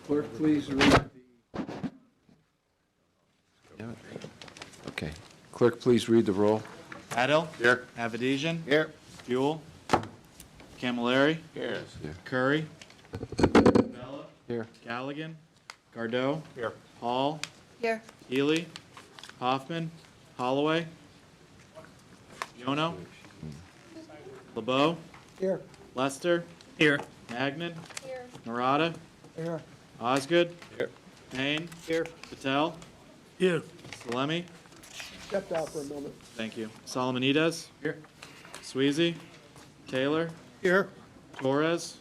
Clerk, please read the... Okay. Clerk, please read the roll. Adel. Here. Avedisian. Here. Buell. Camilleri. Here. Curry. Bella. Here. Galligan. Gardeau. Here. Hall. Here. Healy. Hoffman. Holloway. Yono. LeBeau. Here. Lester. Here. Magnan. Here. Murata. Here. Osgood. Here. Payne. Here. Patel. Here. Salemi. Stepped out for a moment. Thank you. Solomonides. Here. Sweezy. Taylor. Here. Torres.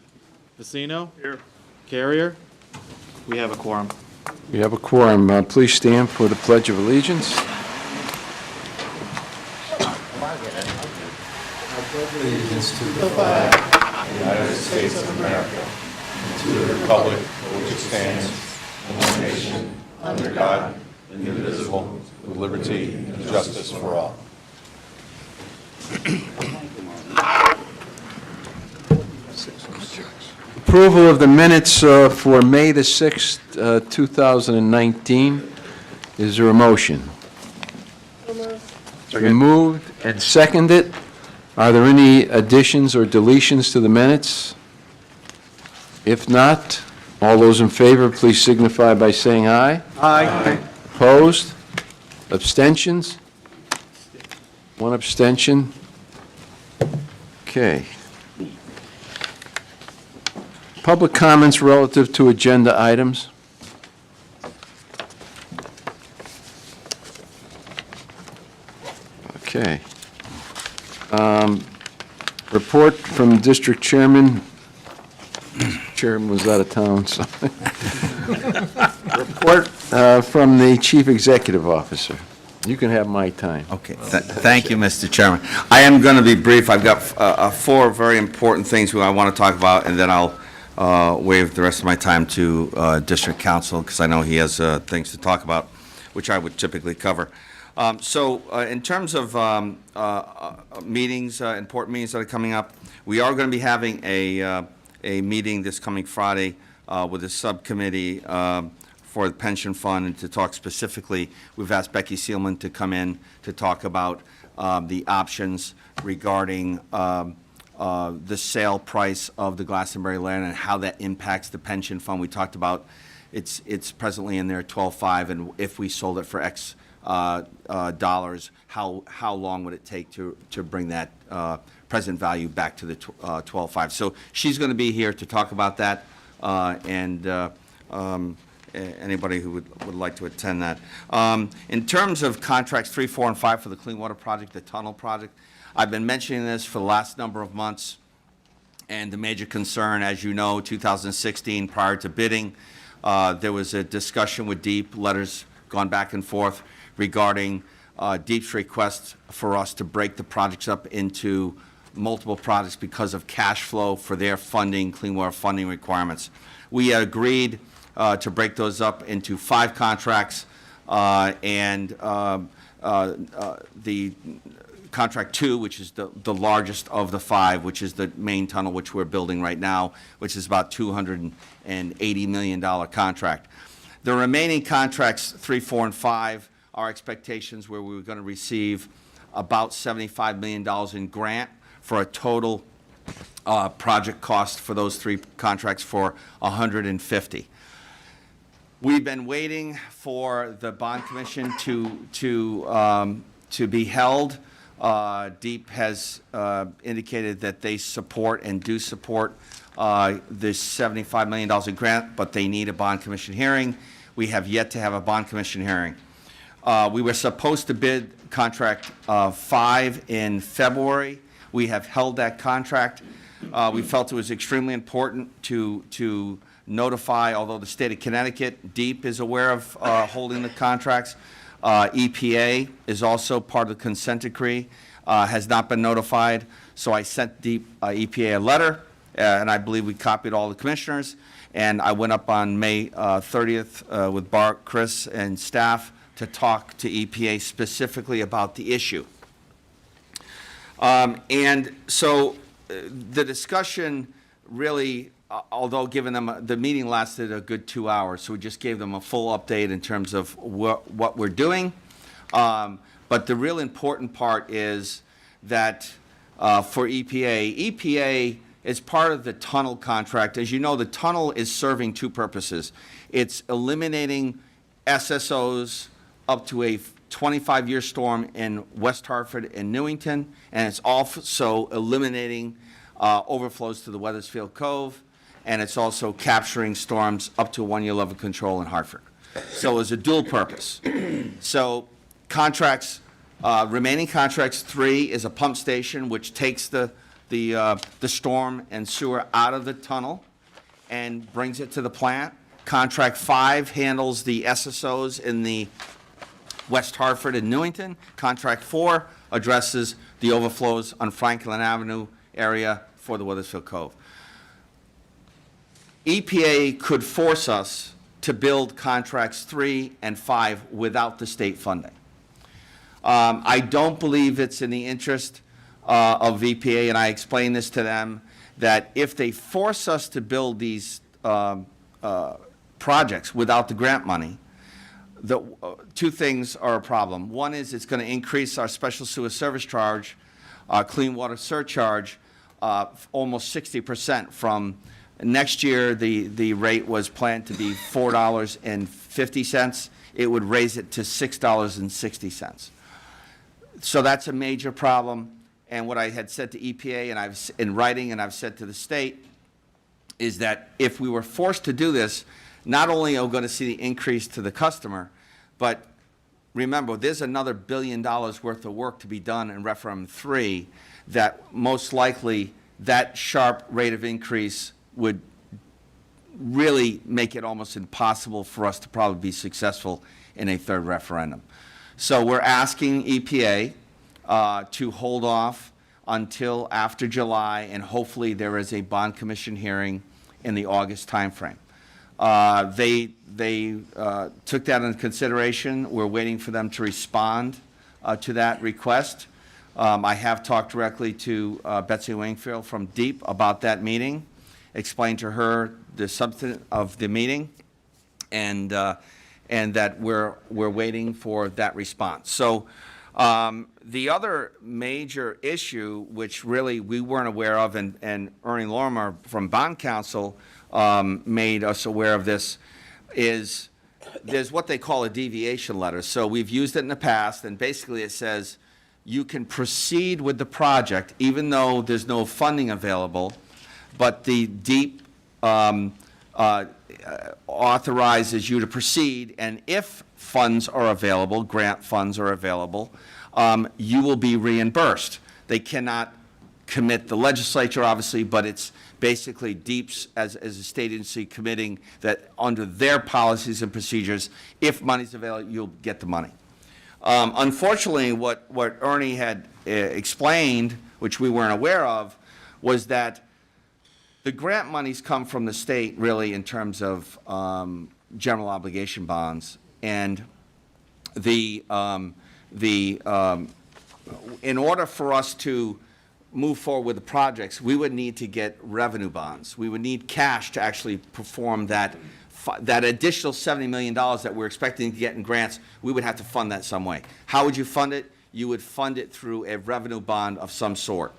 Vecino. Here. Carrier. We have a quorum. We have a quorum. Please stand for the Pledge of Allegiance. United States of America, and to the republic for which it stands, one nation, under God, indivisible, with liberty and justice for all. Approval of the minutes for May the 6th, 2019. Is there a motion? Been moved and seconded. Are there any additions or deletions to the minutes? If not, all those in favor, please signify by saying aye. Aye. Opposed? Abstentions? One abstention. Okay. Public comments relative to agenda items. Okay. Report from District Chairman. Chairman was out of town, so. Report from the Chief Executive Officer. You can have my time. Okay, thank you, Mr. Chairman. I am going to be brief. I've got four very important things I want to talk about, and then I'll waive the rest of my time to District Council, because I know he has things to talk about, which I would typically cover. So in terms of meetings, important meetings that are coming up, we are going to be having a meeting this coming Friday with a subcommittee for the pension fund, and to talk specifically, we've asked Becky Seelman to come in to talk about the options regarding the sale price of the Glastonbury land and how that impacts the pension fund. We talked about it's presently in there 12.5, and if we sold it for X dollars, how long would it take to bring that present value back to the 12.5? So she's going to be here to talk about that, and anybody who would like to attend that. In terms of contracts 3, 4, and 5 for the Clean Water Project, the tunnel project, I've been mentioning this for the last number of months, and the major concern, as you know, 2016, prior to bidding, there was a discussion with DEEP, letters gone back and forth regarding DEEP's request for us to break the projects up into multiple projects because of cash flow for their funding, clean water funding requirements. We had agreed to break those up into 5 contracts, and the contract 2, which is the largest of the 5, which is the main tunnel which we're building right now, which is about $280 million contract. The remaining contracts 3, 4, and 5, our expectations were we were going to receive about $75 million in grant for a total project cost for those 3 contracts for $150. We've been waiting for the bond commission to be held. DEEP has indicated that they support and do support this $75 million in grant, but they need a bond commission hearing. We have yet to have a bond commission hearing. We were supposed to bid contract 5 in February. We have held that contract. We felt it was extremely important to notify, although the state of Connecticut, DEEP is aware of holding the contracts. EPA is also part of the consent decree, has not been notified. So I sent DEEP, EPA a letter, and I believe we copied all the commissioners. And I went up on May 30th with Bart, Chris, and staff to talk to EPA specifically about the issue. And so the discussion really, although giving them, the meeting lasted a good 2 hours, so we just gave them a full update in terms of what we're doing. But the real important part is that for EPA is part of the tunnel contract. As you know, the tunnel is serving two purposes. It's eliminating SSOs up to a 25-year storm in West Hartford and Newington, and it's also eliminating overflows to the Weathersfield Cove, and it's also capturing storms up to a 1-year level control in Hartford. So it's a dual purpose. So contracts, remaining contracts, 3 is a pump station, which takes the storm and sewer out of the tunnel and brings it to the plant. Contract 5 handles the SSOs in the West Hartford and Newington. Contract 4 addresses the overflows on Franklin Avenue area for the Weathersfield Cove. EPA could force us to build contracts 3 and 5 without the state funding. I don't believe it's in the interest of EPA, and I explained this to them, that if they force us to build these projects without the grant money, the two things are a problem. One is it's going to increase our special sewer service charge, clean water surcharge, almost 60% from next year. The rate was planned to be $4.50. It would raise it to $6.60. So that's a major problem. And what I had said to EPA, and I've in writing, and I've said to the state, is that if we were forced to do this, not only are we going to see the increase to the customer, but remember, there's another $1 billion worth of work to be done in referendum 3, that most likely that sharp rate of increase would really make it almost impossible for us to probably be successful in a third referendum. So we're asking EPA to hold off until after July, and hopefully there is a bond commission hearing in the August timeframe. They took that into consideration. We're waiting for them to respond to that request. I have talked directly to Betsy Wingfield from DEEP about that meeting, explained to her the substance of the meeting, and that we're waiting for that response. So the other major issue, which really we weren't aware of, and Ernie Lorimer from Bond Council made us aware of this, is there's what they call a deviation letter. So we've used it in the past, and basically it says you can proceed with the project even though there's no funding available, but the DEEP authorizes you to proceed, and if funds are available, grant funds are available, you will be reimbursed. They cannot commit the legislature, obviously, but it's basically DEEP's as a state agency committing that under their policies and procedures, if money's available, you'll get the money. Unfortunately, what Ernie had explained, which we weren't aware of, was that the grant monies come from the state, really, in terms of general obligation bonds, and in order for us to move forward with the projects, we would need to get revenue bonds. We would need cash to actually perform that additional $70 million that we're expecting to get in grants. We would have to fund that some way. How would you fund it? You would fund it through a revenue bond of some sort.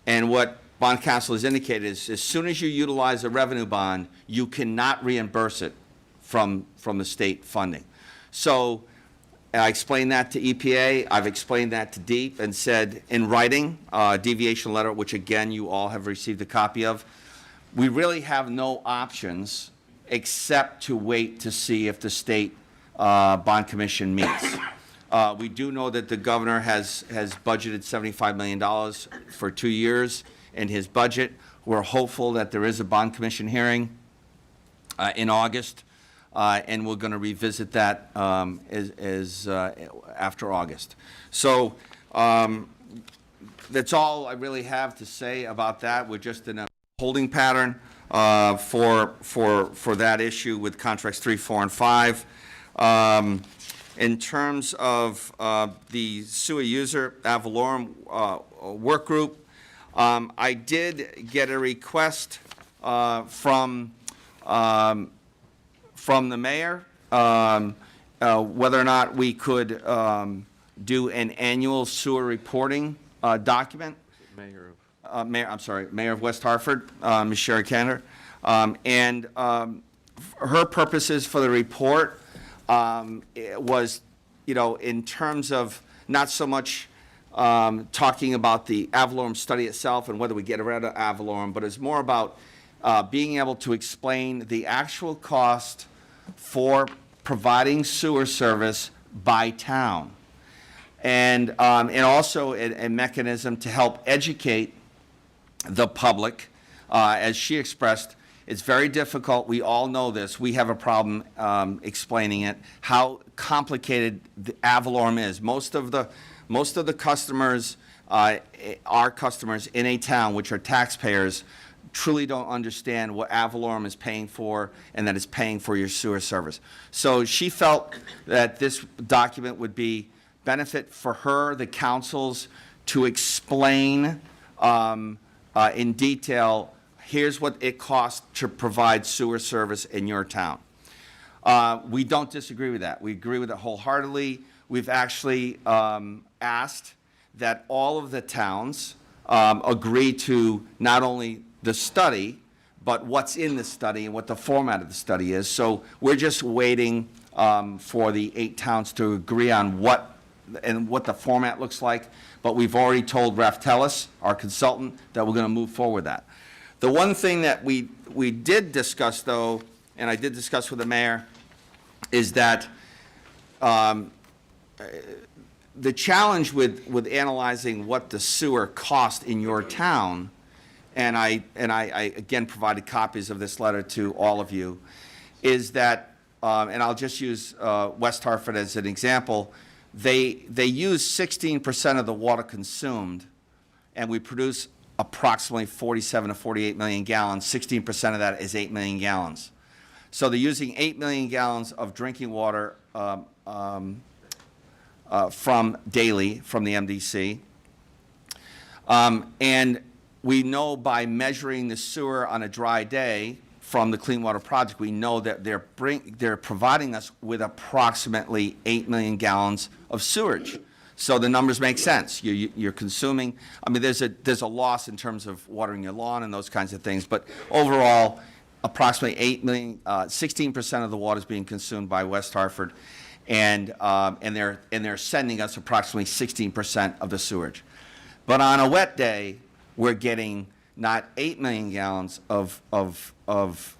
And what Bond Council has indicated is as soon as you utilize a revenue bond, you cannot reimburse it from the state funding. So I explained that to EPA. I've explained that to DEEP and said in writing, deviation letter, which again you all have received a copy of, we really have no options except to wait to see if the state bond commission meets. We do know that the governor has budgeted $75 million for 2 years in his budget. We're hopeful that there is a bond commission hearing in August, and we're going to revisit that after August. So that's all I really have to say about that. We're just in a holding pattern for that issue with contracts 3, 4, and 5. in terms of the sewer user ad valorem work group, I did get a request from the mayor whether or not we could do an annual sewer reporting document. Mayor of. Mayor of West Hartford, Ms. Sherry Cantor. And her purposes for the report was, in terms of not so much talking about the ad valorem study itself and whether we get rid of ad valorem, but it's more about being able to explain the actual cost for providing sewer service by town. And also a mechanism to help educate the public. As she expressed, it's very difficult. We all know this. We have a problem explaining it, how complicated the ad valorem is. Most of the customers, our customers in a town, which are taxpayers, truly don't understand what ad valorem is paying for and that it's paying for your sewer service. So she felt that this document would be benefit for her, the councils, to explain in detail, here's what it costs to provide sewer service in your town. We don't disagree with that. We agree with it wholeheartedly. We've actually asked that all of the towns agree to not only the study, but what's in the study and what the format of the study is. So we're just waiting for the 8 towns to agree on what the format looks like. But we've already told Ref Tellis, our consultant, that we're going to move forward with that. The one thing that we did discuss, though, and I did discuss with the mayor, is that the challenge with analyzing what the sewer cost in your town, and I again provided copies of this letter to all of you, is that, and I'll just use West Hartford as an example, they use 16% of the water consumed, and we produce approximately 47 to 48 million gallons. 16% of that is 8 million gallons. So they're using 8 million gallons of drinking water from daily from the MDC. And we know by measuring the sewer on a dry day from the Clean Water Project, we know that they're providing us with approximately 8 million gallons of sewage. So the numbers make sense. You're consuming, I mean, there's a loss in terms of watering your lawn and those kinds of things, but overall, approximately 8 million, 16% of the water is being consumed by West Hartford, and they're sending us approximately 16% of the sewage. But on a wet day, we're getting not 8 million gallons of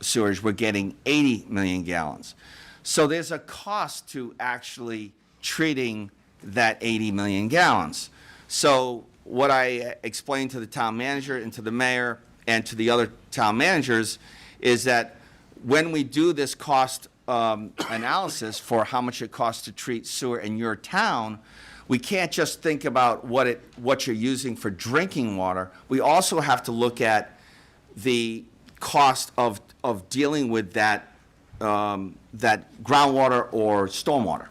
sewage, we're getting 80 million gallons. So there's a cost to actually treating that 80 million gallons. So what I explained to the town manager and to the mayor and to the other town managers is that when we do this cost analysis for how much it costs to treat sewer in your town, we can't just think about what you're using for drinking water. We also have to look at the cost of dealing with that groundwater or stormwater.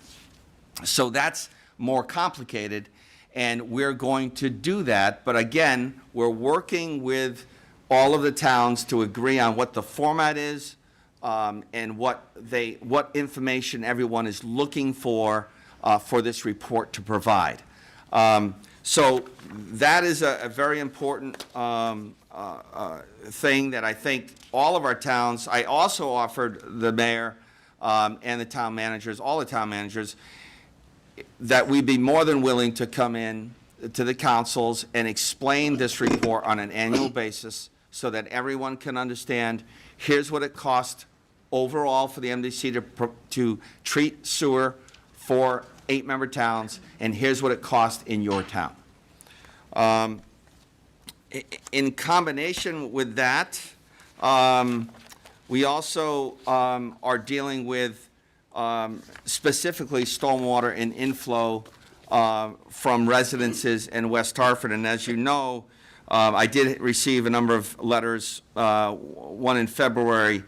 So that's more complicated, and we're going to do that. But again, we're working with all of the towns to agree on what the format is and what information everyone is looking for this report to provide. So that is a very important thing that I think all of our towns, I also offered the mayor and the town managers, all the town managers, that we'd be more than willing to come in to the councils and explain this report on an annual basis so that everyone can understand, here's what it costs overall for the MDC to treat sewer for 8-member towns, and here's what it costs in your town. In combination with that, we also are dealing with specifically stormwater and inflow from residences in West Hartford. And as you know, I did receive a number of letters, one in February,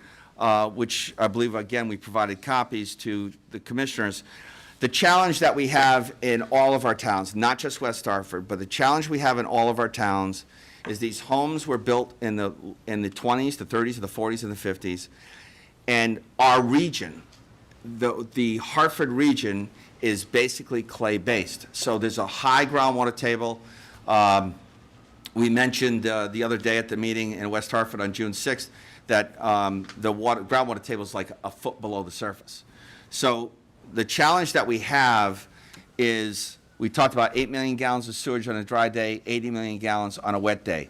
which I believe, again, we provided copies to the commissioners, The challenge that we have in all of our towns, not just West Hartford, but the challenge we have in all of our towns is these homes were built in the 20s, the 30s, the 40s, and the 50s. And our region, the Hartford region, is basically clay-based. So there's a high groundwater table. We mentioned the other day at the meeting in West Hartford on June 6th that the groundwater table is like a foot below the surface. So the challenge that we have is, we talked about 8 million gallons of sewage on a dry day, 80 million gallons on a wet day.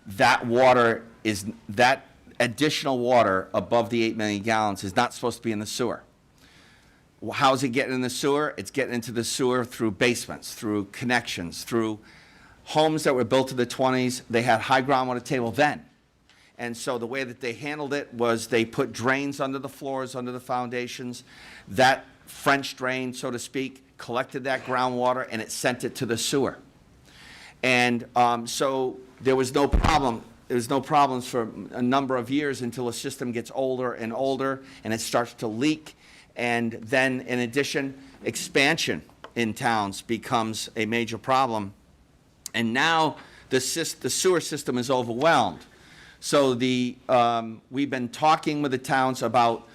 That additional water above the 8 million gallons is not supposed to be in the sewer. Well, how's it getting in the sewer? It's getting into the sewer through basements, through connections, through homes that were built in the 20s. They had high groundwater table then. And so the way that they handled it was they put drains under the floors, under the foundations. That French drain, so to speak, collected that groundwater and it sent it to the sewer. And so there was no problem. There was no problems for a number of years until the system gets older and older and it starts to leak. And then, in addition, expansion in towns becomes a major problem. And now the sewer system is overwhelmed. So we've been talking with the towns about,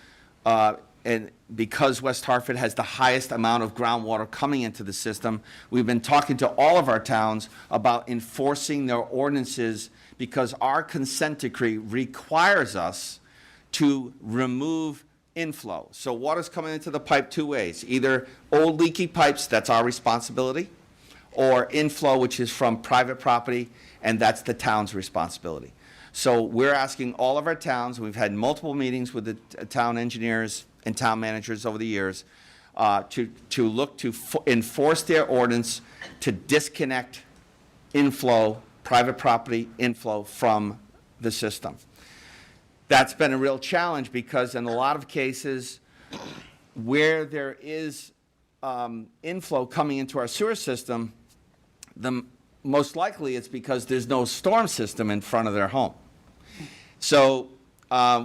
and because West Hartford has the highest amount of groundwater coming into the system, we've been talking to all of our towns about enforcing their ordinances, because our consent decree requires us to remove inflow. So water's coming into the pipe two ways: either old leaky pipes, that's our responsibility, or inflow, which is from private property, and that's the town's responsibility. So we're asking all of our towns, we've had multiple meetings with the town engineers and town managers over the years, to look to enforce their ordinance to disconnect inflow, private property inflow from the system. That's been a real challenge, because in a lot of cases where there is inflow coming into our sewer system, most likely it's because there's no storm system in front of their home. So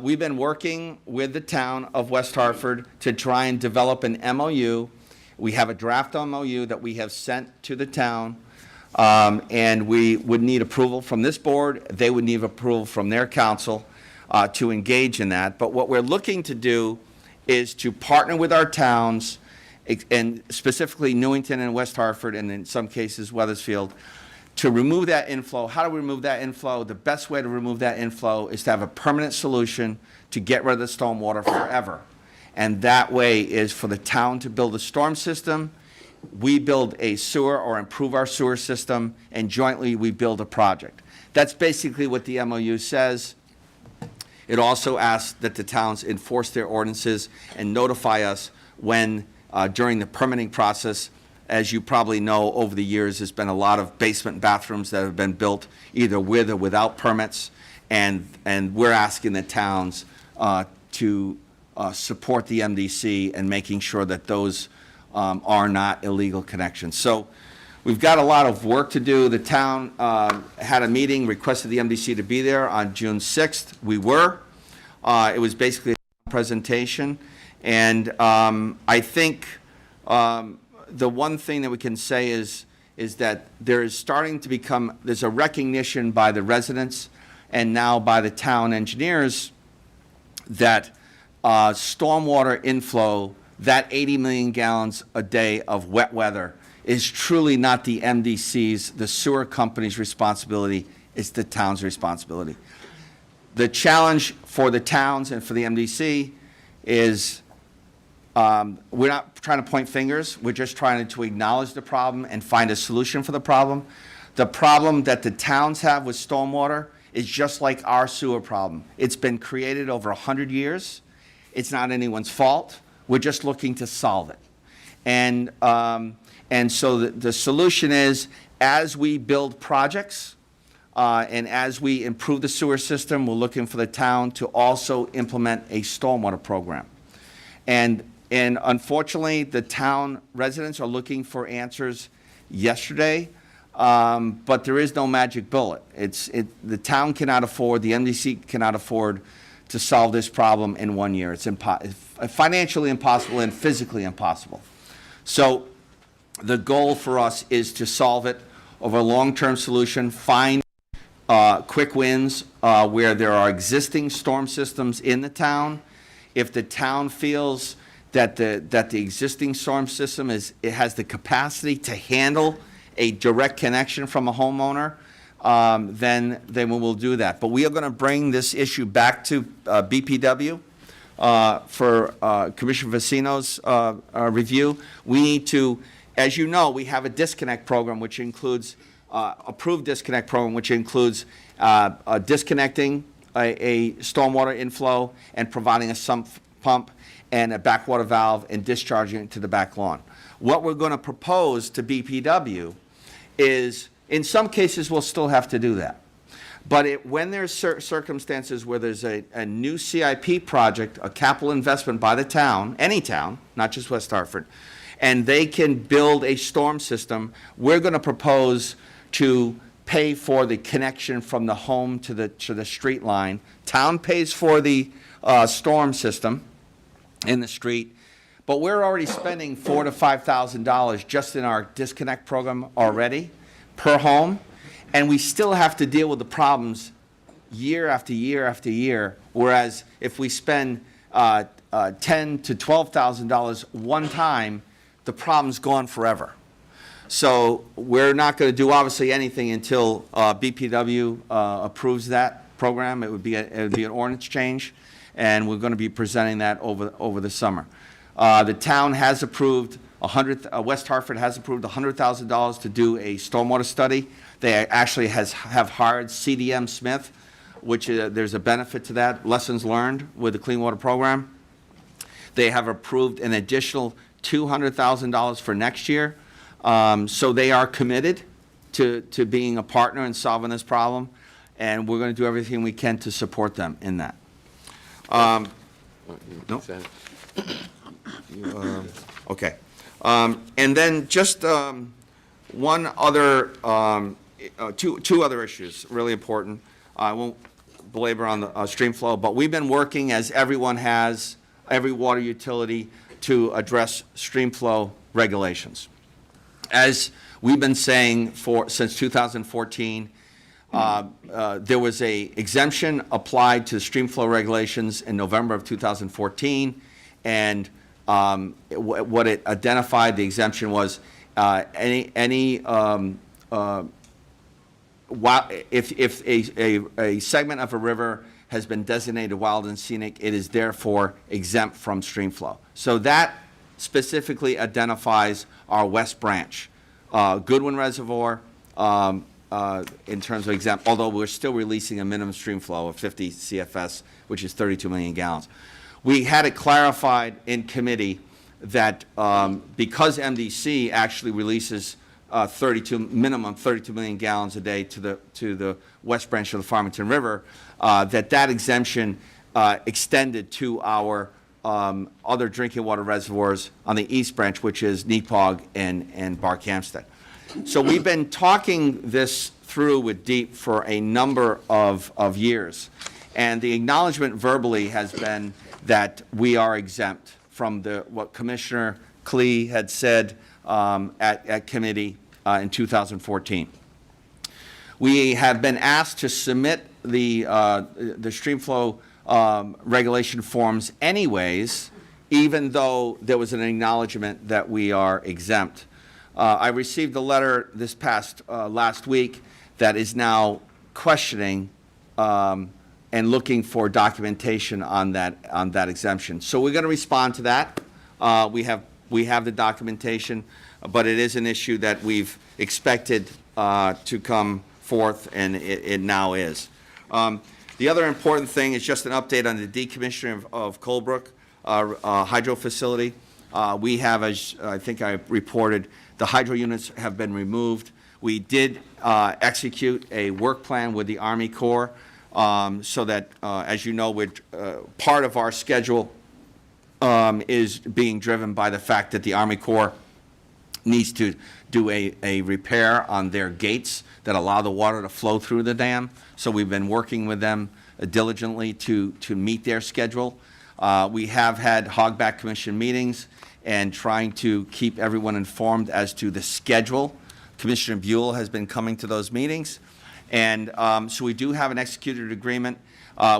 we've been working with the town of West Hartford to try and develop an MOU. We have a draft MOU that we have sent to the town, and we would need approval from this board. They would need approval from their council to engage in that. But what we're looking to do is to partner with our towns, and specifically Newington and West Hartford, and in some cases Weathersfield, to remove that inflow. How do we remove that inflow? The best way to remove that inflow is to have a permanent solution to get rid of the stormwater forever. And that way is for the town to build a storm system, we build a sewer or improve our sewer system, and jointly we build a project. That's basically what the MOU says. It also asks that the towns enforce their ordinances and notify us when, during the permitting process. As you probably know, over the years, there's been a lot of basement bathrooms that have been built either with or without permits, and we're asking the towns to support the MDC and making sure that those are not illegal connections. So we've got a lot of work to do. The town had a meeting, requested the MDC to be there on June 6th. We were. It was basically a presentation. And I think the one thing that we can say is that there is starting to become, there's a recognition by the residents and now by the town engineers that stormwater inflow, that 80 million gallons a day of wet weather, is truly not the MDC's, the sewer company's responsibility. It's the town's responsibility. The challenge for the towns and for the MDC is we're not trying to point fingers. We're just trying to acknowledge the problem and find a solution for the problem. The problem that the towns have with stormwater is just like our sewer problem. It's been created over 100 years. It's not anyone's fault. We're just looking to solve it. And so the solution is, as we build projects and as we improve the sewer system, we're looking for the town to also implement a stormwater program. And unfortunately, the town residents are looking for answers yesterday, but there is no magic bullet. The town cannot afford, the MDC cannot afford to solve this problem in 1 year. It's financially impossible and physically impossible. So the goal for us is to solve it over a long-term solution, find quick wins where there are existing storm systems in the town. If the town feels that the existing storm system it has the capacity to handle a direct connection from a homeowner, then we will do that. But we are going to bring this issue back to BPW for Commissioner Vecino's review. We need to, as you know, we have a disconnect program which includes approved disconnect program which includes disconnecting a stormwater inflow and providing a sump pump and a backwater valve and discharging it to the back lawn. What we're going to propose to BPW is, in some cases, we'll still have to do that. But when there's circumstances where there's a new CIP project, a capital investment by the town, any town, not just West Hartford, and they can build a storm system, we're going to propose to pay for the connection from the home to the street line. Town pays for the storm system in the street, but we're already spending $4,000 to $5,000 just in our disconnect program already per home, and we still have to deal with the problems year after year after year, whereas if we spend $10,000 to $12,000 one time, the problem's gone forever. So we're not going to do obviously anything until BPW approves that program. It would be an ordinance change, and we're going to be presenting that over the summer. The town has approved West Hartford has approved $100,000 to do a stormwater study. They actually have hired CDM Smith, which there's a benefit to that, lessons learned with the Clean Water Program. They have approved an additional $200,000 for next year. So they are committed to being a partner in solving this problem, and we're going to do everything we can to support them in that. No? Okay. And then just one other, two other issues, really important. I won't belabor on the stream flow, but we've been working, as everyone has, every water utility, to address stream flow regulations. As we've been saying since 2014, there was a exemption applied to stream flow regulations in November of 2014, and what it identified, the exemption was if a segment of a river has been designated wild and scenic, it is therefore exempt from stream flow. So that specifically identifies our West Branch, Goodwin Reservoir, in terms of exempt, although we're still releasing a minimum stream flow of 50 CFS, which is 32 million gallons. We had it clarified in committee that because MDC actually releases minimum 32 million gallons a day to the West Branch of the Farmington River, that exemption extended to our other drinking water reservoirs on the East Branch, which is Neepog and Barkhamsted. So we've been talking this through with DEEP for a number of years, and the acknowledgement verbally has been that we are exempt from what Commissioner Klee had said at committee in 2014. We have been asked to submit the stream flow regulation forms anyways, even though there was an acknowledgement that we are exempt. I received a letter this past last week that is now questioning and looking for documentation on that exemption. So we're going to respond to that. We have the documentation, but it is an issue that we've expected to come forth, and it now is. The other important thing is just an update on the decommissioning of Colebrook hydro facility. We have, as I think I reported, the hydro units have been removed. We did execute a work plan with the Army Corps so that, as you know, part of our schedule is being driven by the fact that the Army Corps needs to do a repair on their gates that allow the water to flow through the dam. So we've been working with them diligently to meet their schedule. We have had Hogback Commission meetings and trying to keep everyone informed as to the schedule. Commissioner Buell has been coming to those meetings. And so we do have an executed agreement.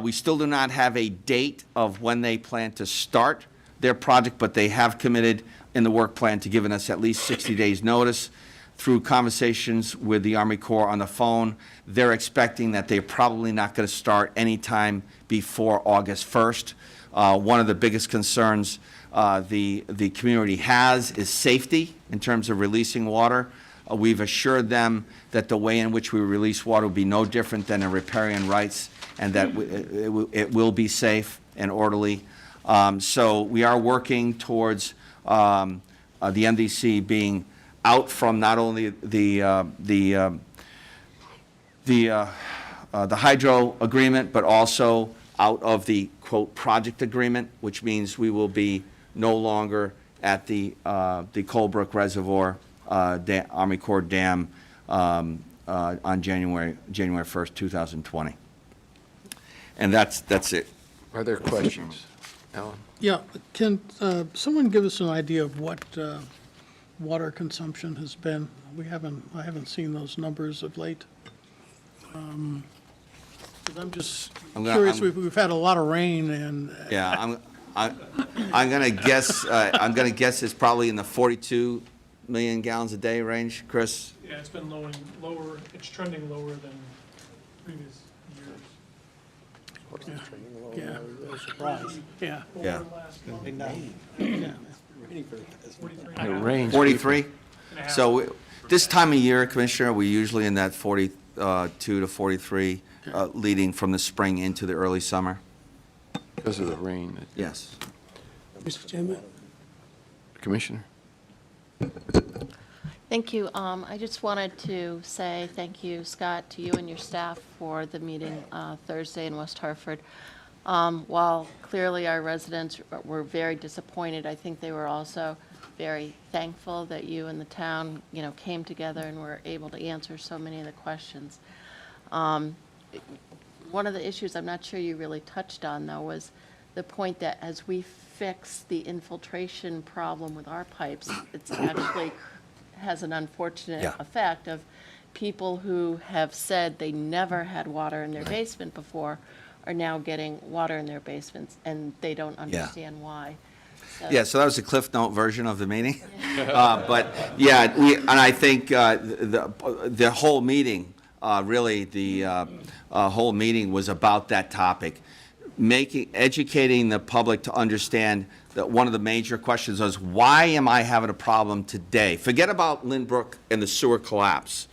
We still do not have a date of when they plan to start their project, but they have committed in the work plan to giving us at least 60 days' notice. Through conversations with the Army Corps on the phone, they're expecting that they're probably not going to start anytime before August 1st. One of the biggest concerns the community has is safety in terms of releasing water. We've assured them that the way in which we release water will be no different than a riparian rights, and that it will be safe and orderly. So we are working towards the MDC being out from not only the hydro agreement, but also out of the, quote, project agreement, which means we will be no longer at the Colebrook Reservoir Army Corps Dam on January 1st, 2020. And that's it. Are there questions? Alan? Yeah, can someone give us an idea of what water consumption has been? I haven't seen those numbers of late. 'Cause I'm just curious, we've had a lot of rain and. Yeah, I'm gonna guess, it's probably in the 42 million gallons a day range, Chris? Yeah, it's been lower, it's trending lower than previous years. Yeah, surprise, yeah. Yeah. Over the last Yeah. 43 It rains. 43? and a half. So this time of year, Commissioner, we're usually in that 42 to 43, leading from the spring into the early summer. Because of the rain. Yes. Mr. Chairman? Commissioner? Thank you. I just wanted to say thank you, Scott, to you and your staff for the meeting Thursday in West Hartford. While clearly our residents were very disappointed, I think they were also very thankful that you and the town, came together and were able to answer so many of the questions. One of the issues I'm not sure you really touched on, though, was the point that as we fix the infiltration problem with our pipes, it's actually has an unfortunate Yeah. effect of people who have said they never had water in their basement before are now getting water in their basements, and they don't understand why. Yeah, so that was the Cliff Note version of the meeting. But, yeah, and I think the whole meeting, really, the whole meeting was about that topic. Educating the public to understand that one of the major questions was, why am I having a problem today? Forget about Lynbrook and the sewer collapse.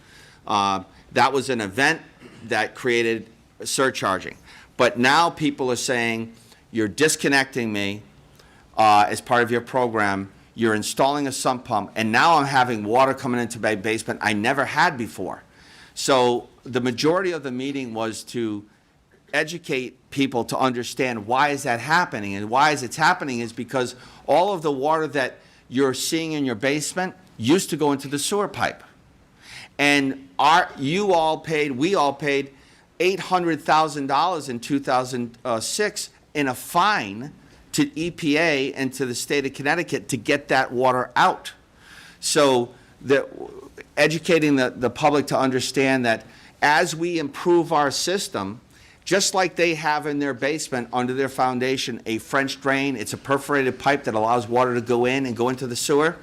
That was an event that created surcharging. But now people are saying, you're disconnecting me as part of your program, you're installing a sump pump, and now I'm having water coming into my basement I never had before. So the majority of the meeting was to educate people to understand why is that happening, and why is it's happening is because all of the water that you're seeing in your basement used to go into the sewer pipe. And we all paid $800,000 in 2006 in a fine to EPA and to the state of Connecticut to get that water out. So educating the public to understand that as we improve our system, just like they have in their basement under their foundation a French drain, it's a perforated pipe that allows water to go in and go into the sewer.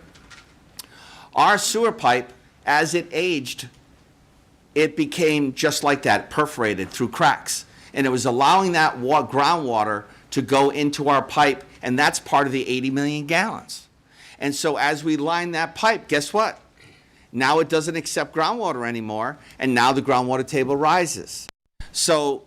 Our sewer pipe, as it aged, it became just like that, perforated through cracks. And it was allowing that groundwater to go into our pipe, and that's part of the 80 million gallons. And so as we line that pipe, guess what? Now it doesn't accept groundwater anymore, and now the groundwater table rises. So,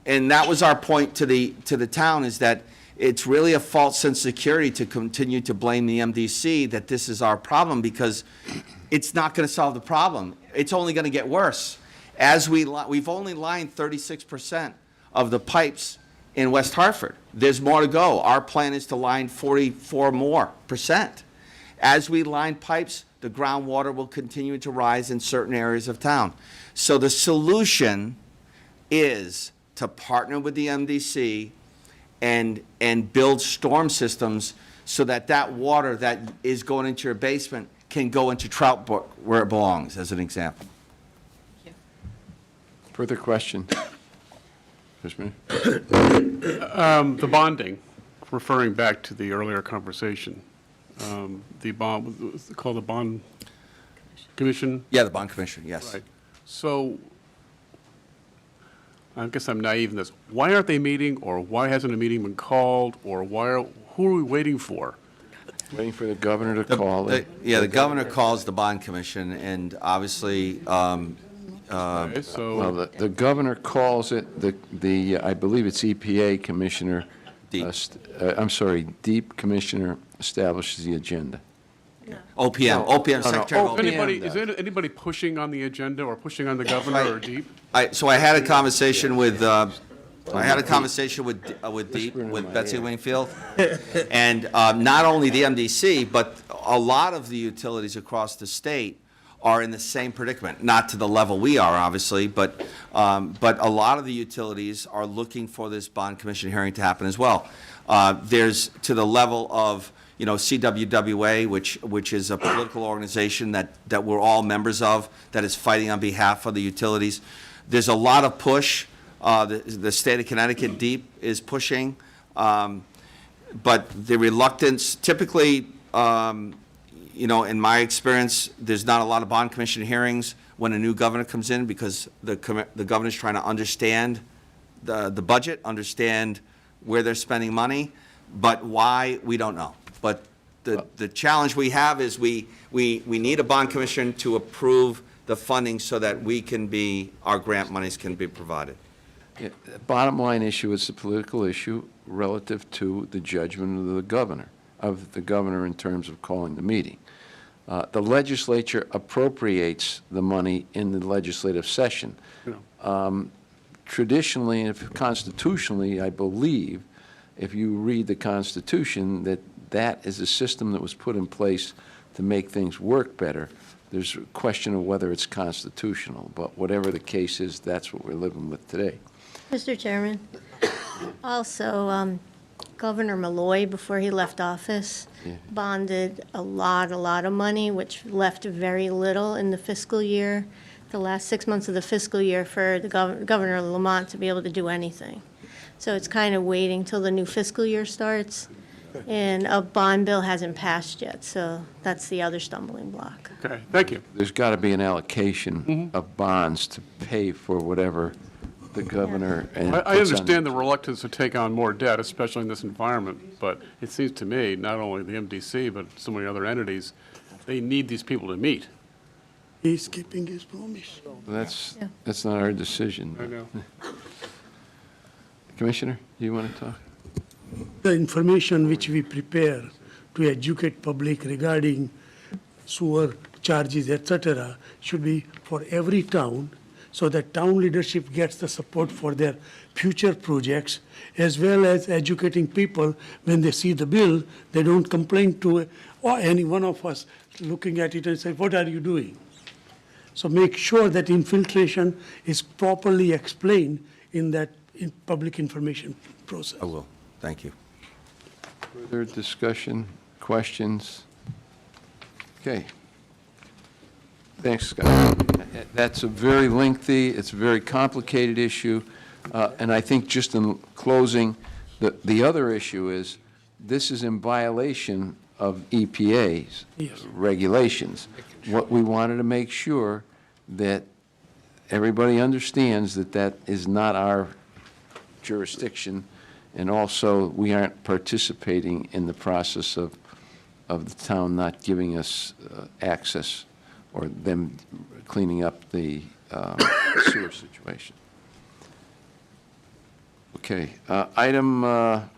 and that was our point to the town, is that it's really a false sense of security to continue to blame the MDC that this is our problem, because it's not going to solve the problem. It's only going to get worse. As we've only lined 36% of the pipes in West Hartford. There's more to go. Our plan is to line 44% more. As we line pipes, the groundwater will continue to rise in certain areas of town. So the solution is to partner with the MDC and build storm systems so that that water that is going into your basement can go into trout brook where it belongs, as an example. Further question? Commissioner? The bonding, referring back to the earlier conversation, the bond, what's it called the bond commission? Yeah, the bond commissioner, yes. Right. So, I guess I'm naive in this. Why aren't they meeting, or why hasn't a meeting been called, or who are we waiting for? Waiting for the governor to call it. Yeah, the governor calls the bond commission, and obviously, Okay, so. Well, the governor calls it, I believe it's EPA Commissioner. Deep. I'm sorry, Deep Commissioner establishes the agenda. OPM, Secretary of OPM. OPM. Is anybody pushing on the agenda or pushing on the governor or Deep? So I had a conversation with, with Deep, Whisper in with my Betsy ear. Wingfield. And not only the MDC, but a lot of the utilities across the state are in the same predicament, not to the level we are, obviously, but a lot of the utilities are looking for this bond commission hearing to happen as well. There's to the level of, CWWA, which is a political organization that we're all members of, that is fighting on behalf of the utilities. There's a lot of push. The state of Connecticut, Deep, is pushing. But the reluctance, typically, in my experience, there's not a lot of bond commission hearings when a new governor comes in, because the governor's trying to understand the budget, understand where they're spending money, but why, we don't know. But the challenge we have is we need a bond commission to approve the funding so that our grant monies can be provided. Yeah, the bottom line issue is the political issue relative to the judgment of the governor in terms of calling the meeting. The legislature appropriates the money in the legislative session. Traditionally, and constitutionally, I believe, if you read the Constitution, that is a system that was put in place to make things work better. There's a question of whether it's constitutional, but whatever the case is, that's what we're living with today. Mr. Chairman, also, Governor Malloy, before he left office, bonded a lot of money, which left very little in the fiscal year, the last 6 months of the fiscal year, for the Governor Lamont to be able to do anything. So it's kind of waiting till the new fiscal year starts, and a bond bill hasn't passed yet, so that's the other stumbling block. Okay, thank you. There's got to be an allocation of bonds to pay for whatever the governor and I understand the reluctance to take on more debt, especially in this environment, but it seems to me, not only the MDC, but so many other entities, they need these people to meet. He's keeping his promise. That's not our decision. I know. Commissioner, do you want to talk? The information which we prepare to educate public regarding sewer charges, etc., should be for every town, so that town leadership gets the support for their future projects, as well as educating people when they see the bill, they don't complain to any one of us looking at it and say, what are you doing? So make sure that infiltration is properly explained in that public information process. I will. Thank you. Further discussion, questions? Okay. Thanks, Scott. That's a very lengthy, it's a very complicated issue, and I think just in closing, the other issue is, this is in violation of EPA's regulations. What we wanted to make sure that everybody understands that is not our jurisdiction, and also we aren't participating in the process of the town not giving us access, or them cleaning up the sewer situation. Okay, item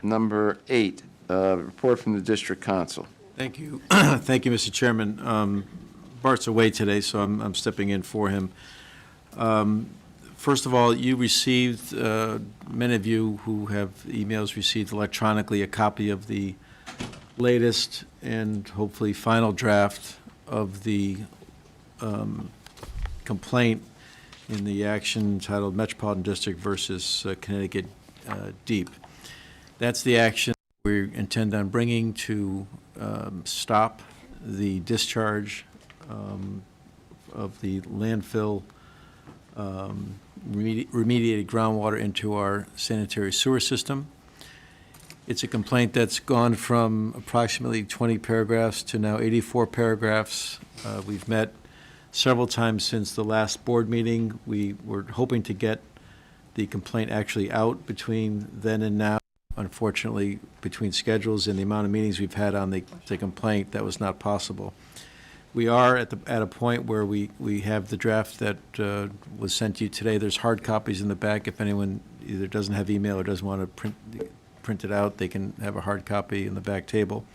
number 8, report from the district council. Thank you. Thank you, Mr. Chairman. Bart's away today, so I'm stepping in for him. First of all, you received, many of you who have emails received electronically, a copy of the latest and hopefully final draft of the complaint in the action titled Metropolitan District versus Connecticut Deep. That's the action we intend on bringing to stop the discharge of the landfill remediated groundwater into our sanitary sewer system. It's a complaint that's gone from approximately 20 paragraphs to now 84 paragraphs. We've met several times since the last board meeting. We were hoping to get the complaint actually out between then and now. Unfortunately, between schedules and the amount of meetings we've had on the complaint, that was not possible. We are at a point where we have the draft that was sent to you today. There's hard copies in the back. If anyone either doesn't have email or doesn't want to print it out, they can have a hard copy in the back table.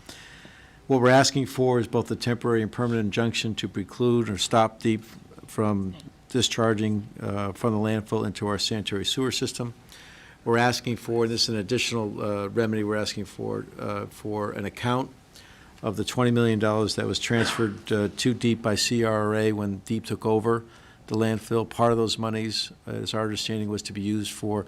What we're asking for is both a temporary and permanent injunction to preclude or stop DEEP from discharging from the landfill into our sanitary sewer system. We're asking for, this is an additional remedy, we're asking for an account of the $20 million that was transferred to DEEP by CRA when DEEP took over the landfill. Part of those monies, as our understanding, was to be used for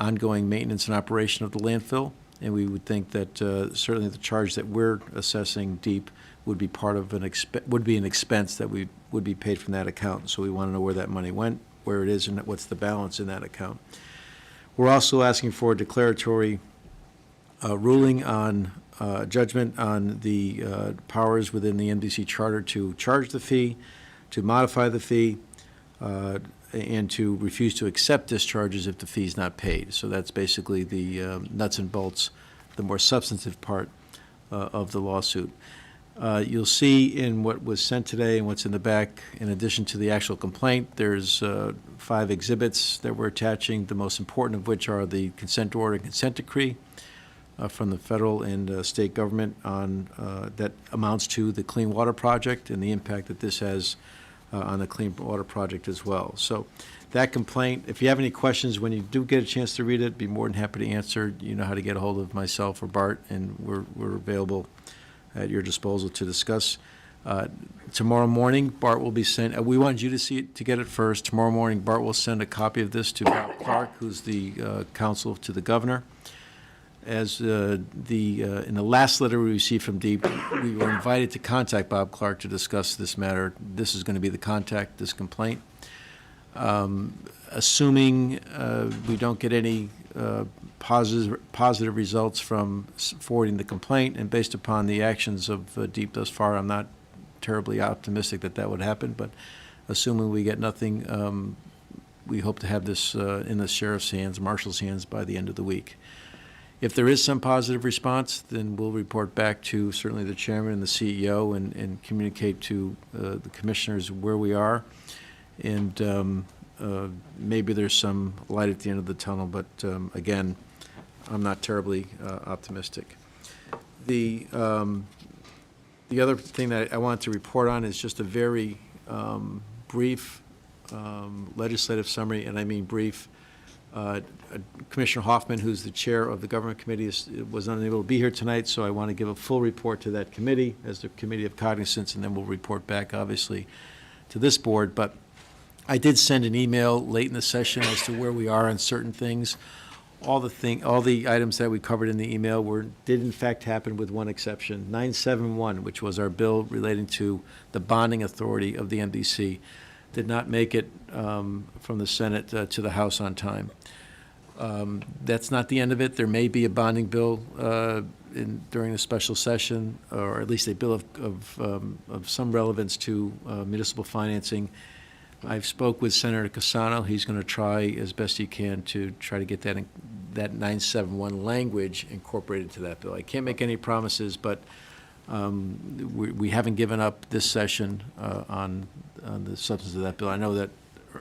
ongoing maintenance and operation of the landfill. And we would think that certainly the charge that we're assessing DEEP would be part of an expense that would be paid from that account. So we want to know where that money went, where it is, and what's the balance in that account. We're also asking for a declaratory ruling on judgment on the powers within the MDC charter to charge the fee, to modify the fee, and to refuse to accept discharges if the fee is not paid. So that's basically the nuts and bolts, the more substantive part of the lawsuit. You'll see in what was sent today and what's in the back, in addition to the actual complaint, there's 5 exhibits that we're attaching, the most important of which are the consent order and consent decree from the federal and state government on that amounts to the Clean Water Project and the impact that this has on the Clean Water Project as well. So that complaint, if you have any questions when you do get a chance to read it, be more than happy to answer. You know how to get a hold of myself or Bart, and we're available at your disposal to discuss. Tomorrow morning, Bart will be sent, we wanted you to see it, to get it first. Tomorrow morning, Bart will send a copy of this to Bob Clark, who's the counsel to the governor. As in the last letter we received from DEEP, we were invited to contact Bob Clark to discuss this matter. This is going to be the contact, this complaint. Assuming we don't get any positive results from forwarding the complaint, and based upon the actions of DEEP thus far, I'm not terribly optimistic that would happen, but assuming we get nothing, we hope to have this in the sheriff's hands, marshal's hands, by the end of the week. If there is some positive response, then we'll report back to certainly the chairman and the CEO and communicate to the commissioners where we are. And maybe there's some light at the end of the tunnel, but again, I'm not terribly optimistic. The other thing that I want to report on is just a very brief legislative summary, and I mean brief. Commissioner Hoffman, who's the chair of the Government Committee, was unable to be here tonight, so I want to give a full report to that committee as the Committee of Cognizance, and then we'll report back, obviously, to this board. But I did send an email late in the session as to where we are on certain things. All the items that we covered in the email did in fact happen, with one exception. 971, which was our bill relating to the bonding authority of the MDC, did not make it from the Senate to the House on time. That's not the end of it. There may be a bonding bill during a special session, or at least a bill of some relevance to municipal financing. I've spoke with Senator Cassano. He's going to try as best he can to try to get that 971 language incorporated to that bill. I can't make any promises, but we haven't given up this session on the substance of that bill. I know that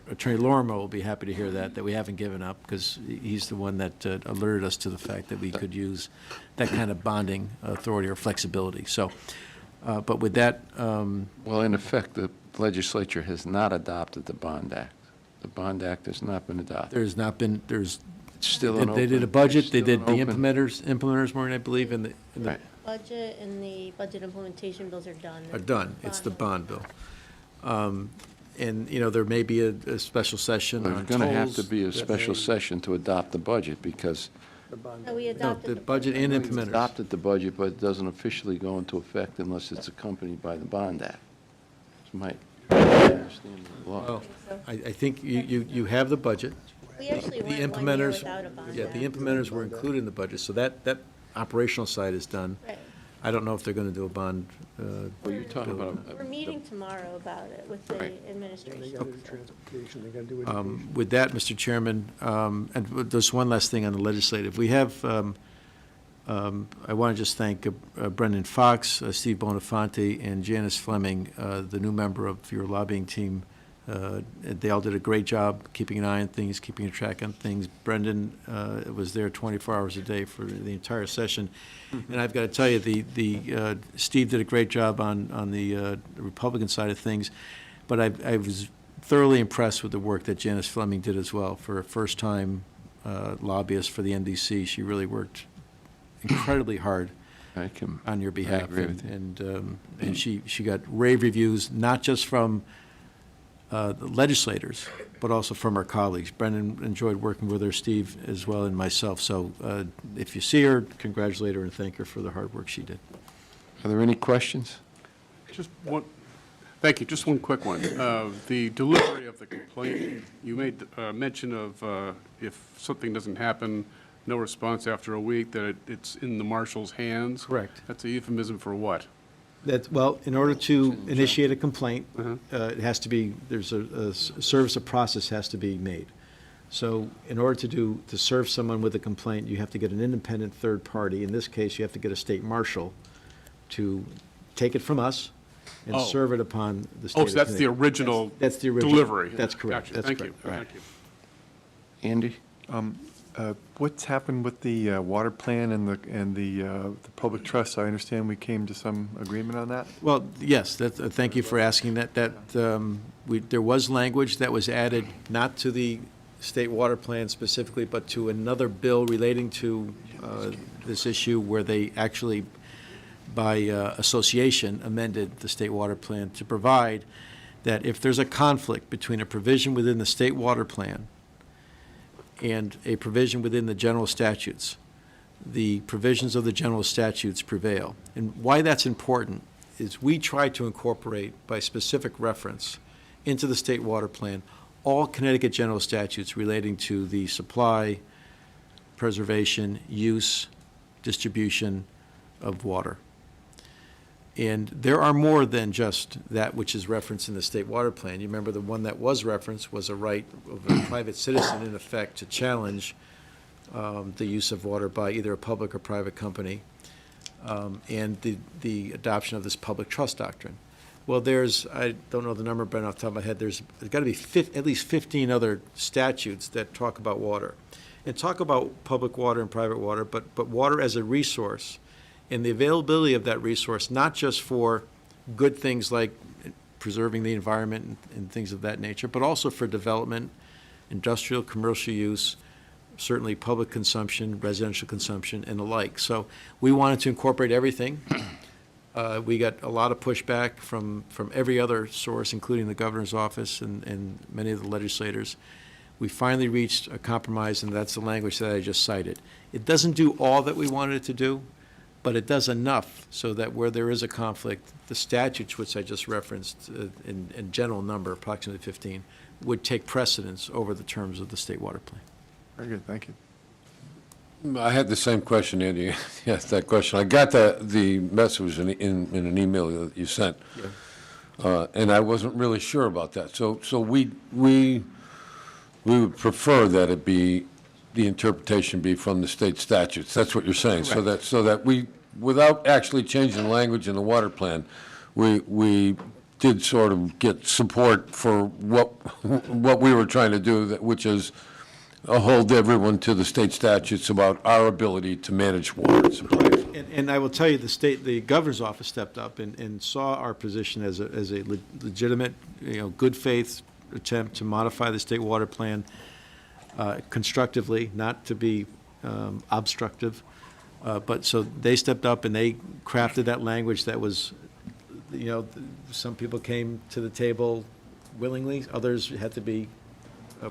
Attorney Lorimer will be happy to hear that we haven't given up, because he's the one that alerted us to the fact that we could use that kind of bonding authority or flexibility. So, but with that... Well, in effect, the legislature has not adopted the Bond Act. The Bond Act has not been adopted. There's not been, It's still an open... they did a budget, they did the open- implementers, Maureen, I believe, and the Right. Budget and the budget implementation bills are done. are done. It's the bond bill. And, you know, there may be a special session on There's going to have to tolls be a that special may- session to adopt the budget, because No, we No, adopted the budget and We've implementers. adopted the budget, but it doesn't officially go into effect unless it's accompanied by the bond act. It's my understanding of the law. Well, I think you have the budget. We actually The went 1 year implementers, without a bond. yeah, the implementers were included in the budget, so that operational side is done. Right. I don't know if they're going to do a bond. Well, you're talking about. We're meeting tomorrow about it with the Right. administration. With that, Mr. Chairman, and there's one last thing on the legislative. We have, I want to just thank Brendan Fox, Steve Bonafonte, and Janice Fleming, the new member of your lobbying team. They all did a great job keeping an eye on things, keeping a track on things. Brendan was there 24 hours a day for the entire session. And I've got to tell you, Steve did a great job on the Republican side of things, but I was thoroughly impressed with the work that Janice Fleming did as well. For a first-time lobbyist for the MDC, she really worked incredibly hard on your behalf. agree with you. And she got rave reviews, not just from the legislators, but also from our colleagues. Brendan enjoyed working with her, Steve as well, and myself. So if you see her, congratulate her and thank her for the hard work she did. Are there any questions? Just one, thank you, just one quick one. The delivery of the complaint, you made mention of if something doesn't happen, no response after a week, that it's in the marshal's hands? Correct. That's a euphemism for what? Well, in order to initiate a complaint, it has to be, there's a service of process has to be made. So in order to serve someone with a complaint, you have to get an independent third party. In this case, you have to get a state marshal to take it from us and Oh. serve it upon the state. Oh, so that's the original That's the original. delivery? That's correct. Gotcha. That's Thank you. correct. Thank you. Andy? What's happened with the water plan and the public trust? I understand we came to some agreement on that? Well, yes, thank you for asking that. There was language that was added, not to the state water plan specifically, but to another bill relating to this issue where they actually, by association, amended the state water plan to provide that if there's a conflict between a provision within the state water plan and a provision within the general statutes, the provisions of the general statutes prevail. And why that's important is we try to incorporate by specific reference into the state water plan all Connecticut general statutes relating to the supply, preservation, use, distribution of water. And there are more than just that which is referenced in the state water plan. You remember the one that was referenced was a right of a private citizen, in effect, to challenge the use of water by either a public or private company, and the adoption of this public trust doctrine. Well, I don't know the number, but off the top of my head, there's got to be at least 15 other statutes that talk about water, and talk about public water and private water, but water as a resource, and the availability of that resource, not just for good things like preserving the environment and things of that nature, but also for development, industrial, commercial use, certainly public consumption, residential consumption, and the like. So we wanted to incorporate everything. We got a lot of pushback from every other source, including the governor's office and many of the legislators. We finally reached a compromise, and that's the language that I just cited. It doesn't do all that we wanted it to do, but it does enough so that where there is a conflict, the statutes, which I just referenced in general number, approximately 15, would take precedence over the terms of the state water plan. Very good, thank you. I had the same question, Andy. Yes, that question. I got the message in an email that you sent, and I wasn't really sure about that. So we would prefer that it be, the interpretation be from the state statutes. That's what you're saying. Correct. So that we, without actually changing the language in the water plan, we did sort of get support for what we were trying to do, which is hold everyone to the state statutes about our ability to manage water supply. And I will tell you, the governor's office stepped up and saw our position as a legitimate, good faith attempt to modify the state water plan constructively, not to be obstructive. But so they stepped up and they crafted that language that was, some people came to the table willingly, others had to be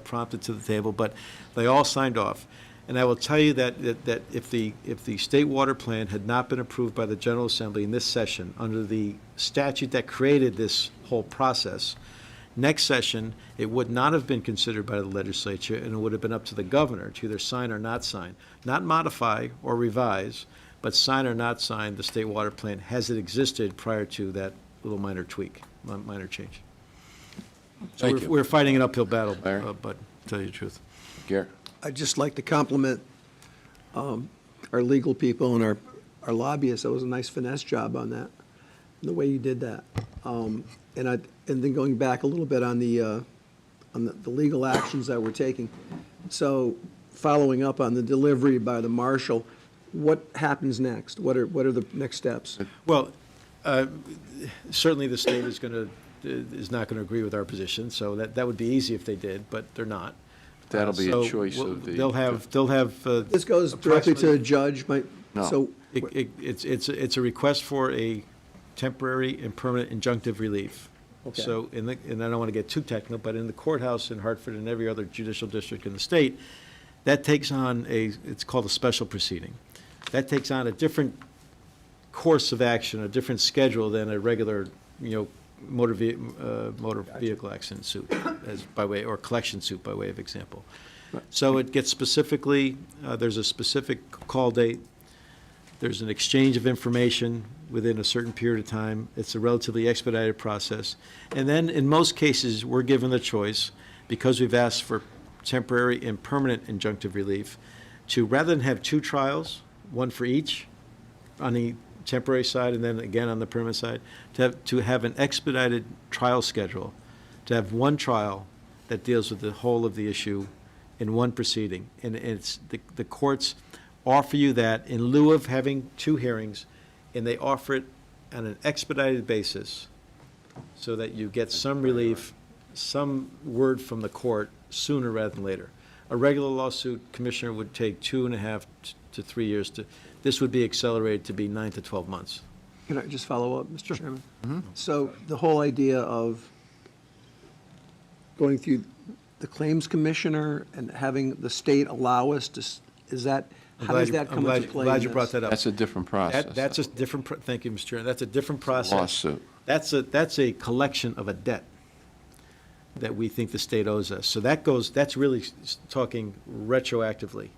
prompted to the table, but they all signed off. And I will tell you that if the state water plan had not been approved by the General Assembly in this session, under the statute that created this whole process, next session, it would not have been considered by the legislature, and it would have been up to the governor to either sign or not sign, not modify or revise, but sign or not sign the state water plan as it existed prior to that little minor tweak, minor change. So Thank you. we're fighting an uphill battle, Larry? but to tell you the truth. Gary? I'd just like to compliment our legal people and our lobbyists. That was a nice finesse job on that, the way you did that. And then going back a little bit on the legal actions that we're taking. So following up on the delivery by the marshal, what happens next? What are the next steps? Well, certainly the state is not going to agree with our position, so that would be easy if they did, but they're not. That'll be a So choice of the. They'll have. This goes directly to a judge, No. so It's a request for a temporary and permanent injunctive relief. Okay. So, and I don't want to get too technical, but in the courthouse in Hartford and every other judicial district in the state, that takes on it's called a special proceeding. That takes on a different course of action, a different schedule than a regular, motor vehicle accident suit, or collection suit by way of example. So it gets specifically, there's a specific call date, there's an exchange of information within a certain period of time. It's a relatively expedited process. And then, in most cases, we're given the choice, because we've asked for temporary and permanent injunctive relief, to, rather than have two trials, one for each, on the temporary side and then again on the permanent side, to have an expedited trial schedule, to have one trial that deals with the whole of the issue in one proceeding. And it's, the courts offer you that in lieu of having two hearings, and they offer it on an expedited basis so that you get some relief, some word from the court sooner rather than later. A regular lawsuit, Commissioner, would take 2.5 to 3 years this would be accelerated to be 9 to 12 months. can I just follow up, Mr. Chairman? So the whole idea of going through the claims commissioner and having the state allow us to, how does that come into play? I'm glad in you brought this? that up. That's a different process. That's a different, thank you, Mr. Chairman, that's a different process. Lawsuit. That's a collection of a debt that we think the state owes us. So that's really talking retroactively,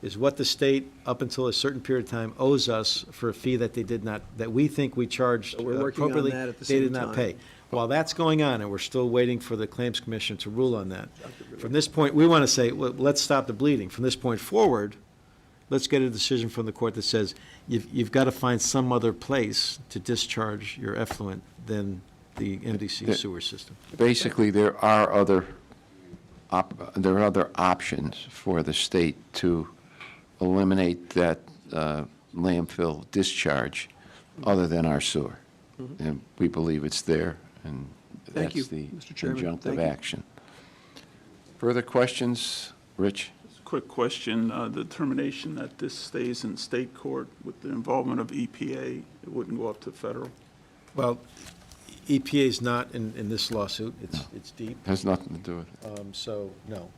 is what the state, up until a certain period of time, owes us for a fee that they did not, that we think we charged So we're working on appropriately, that at the they same did not time. pay. While that's going on, and we're still waiting for the Claims Commission to rule on that, from this point, we want to say, well, let's stop the bleeding. From this point forward, let's get a decision from the court that says, you've got to find some other place to discharge your effluent than the MDC sewer system. Basically, there are other options for the state to eliminate that landfill discharge other than our sewer. And we believe it's there, and Thank you, that's the Mr. Chairman. injunctive Thank you. action. Further questions? Rich? Quick question, the determination that this stays in state court with the involvement of EPA, it wouldn't go up to federal? Well, EPA is not in this lawsuit, it's deep, Has nothing to do with it. so, no,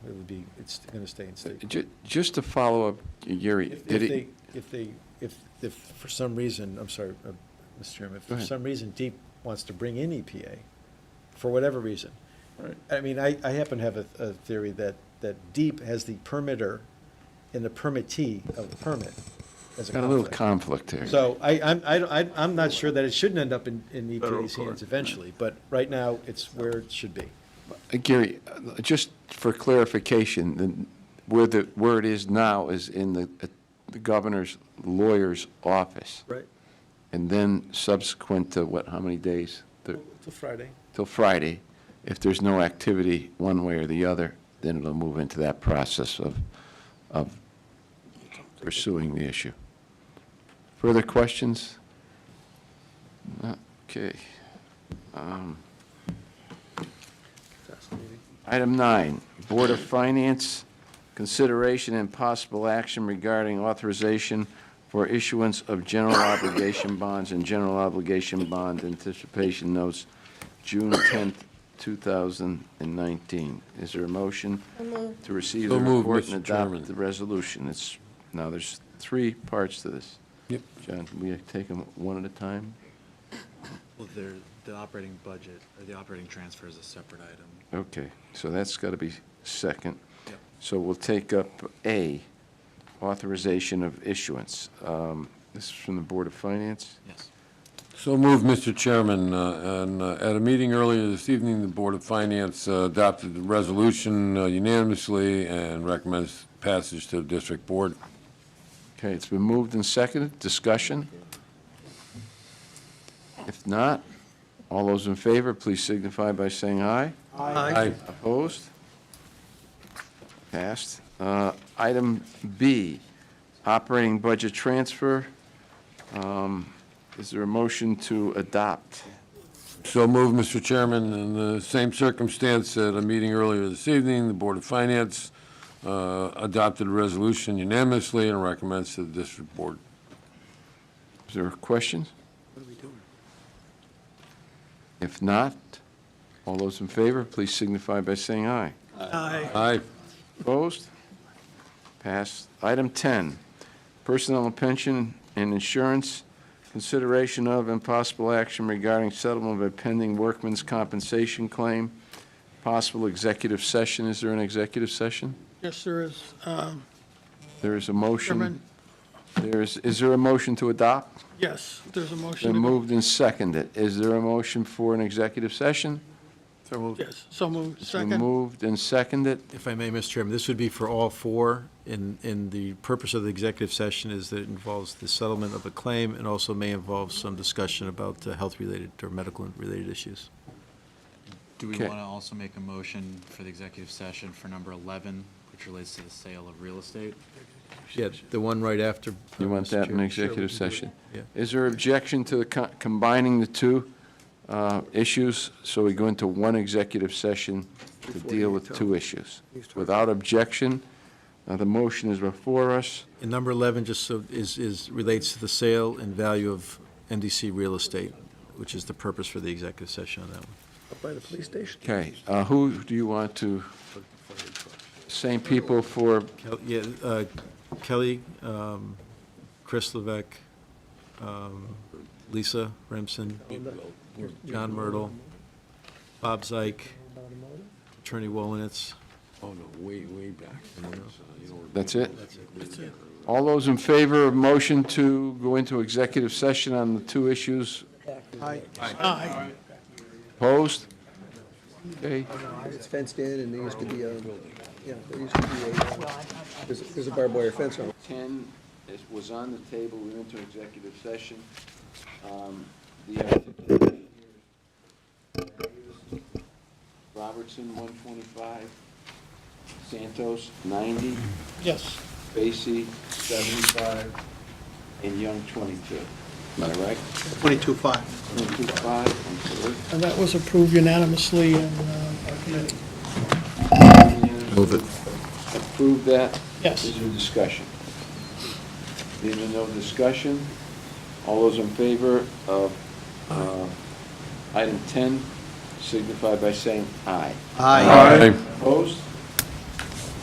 it's going to stay in state. Just to follow up, Gary, If for some reason, I'm sorry, Mr. Chairman, if Go for ahead. some reason DEEP wants to bring in EPA, for whatever reason, Right. I mean, I happen to have a theory that DEEP has the permitter and the permittee of the permit as a got a little conflict. conflict here. So I'm not sure that it shouldn't end up in Federal EPA's court, hands eventually, but right now, it's where it should be. Gary, just for clarification, where it is now is in the governor's lawyer's office. Right. And then subsequent to how many days? Till Friday. Till Friday. If there's no activity one way or the other, then it'll move into that process of pursuing the issue. Further questions? Okay. Item 9, Board of Finance, consideration and possible action regarding authorization for issuance of general obligation bonds and general obligation bond anticipation notes, June 10th, 2019. Is there a motion So moved. to receive So the moved, report Mr. and Chairman. adopt the resolution? Now, there's 3 parts to this. Yep. John, we take them one at a time? Well, the operating budget, or the operating transfer is a separate item. Okay, so that's got to be second. Yep. So we'll take up A, authorization of issuance. This is from the Board of Finance. Yes. So moved, Mr. Chairman. And at a meeting earlier this evening, the Board of Finance adopted the resolution unanimously and recommends passage to the District Board. Okay, it's been moved and seconded. Discussion? If not, all those in favor, please signify by saying aye. Aye. Opposed? Passed. Item B, operating budget transfer. Is there a motion to adopt? So moved, Mr. Chairman. In the same circumstance, at a meeting earlier this evening, the Board of Finance adopted a resolution unanimously and recommends to the District Board. Is there questions? If not, all those in favor, please signify by saying aye. Aye. Opposed? Passed. Item 10, personnel and pension and insurance, consideration of and possible action regarding settlement of a pending workman's compensation claim, possible executive session. Is there an executive session? Yes, there is. There is a motion. Chairman. Is there a motion to adopt? Yes, there's a motion. Been to go- moved and seconded. Is there a motion for an executive session? So moved. Yes, so moved. It's been Second. moved and seconded. If I may, Mr. Chairman, this would be for all 4, and the purpose of the executive session is that it involves the settlement of a claim and also may involve some discussion about health-related or medical-related issues. Do we Okay. want to also make a motion for the executive session for number 11, which relates to the sale of real estate? Yeah, the one right after. You want Mr. that in Chair. executive session? Yeah. Is there objection to the combining the 2 issues, so we go into one executive session to deal with 2 issues? Without objection, the motion is before us. And number 11 just so relates to the sale and value of MDC real estate, which is the purpose for the executive session on that one. Up by the police station. Okay, who do you want to, same people for, Kelly, Chris Levesque, Lisa Remsen, John Myrtle, Bob Zeik, Attorney Wolinitz. Oh, no, way back. that's it? All those in favor of motion to go into executive session on the 2 issues? Aye. Opposed? Okay, It's fenced in, and there used to be a, there used to be there's a barbed wire fence around it. 10 was on the table, we went to executive session. The Robertson, 125, Santos, 90, Yes. Basie, 75, and Young, 22. Am I right? 22.5. 22.5, I'm sorry. And that was approved unanimously in our committee. Move it. Approve that? Yes. Is there discussion? Being no discussion, all those in favor of item 10 signify by saying aye. Aye. Opposed?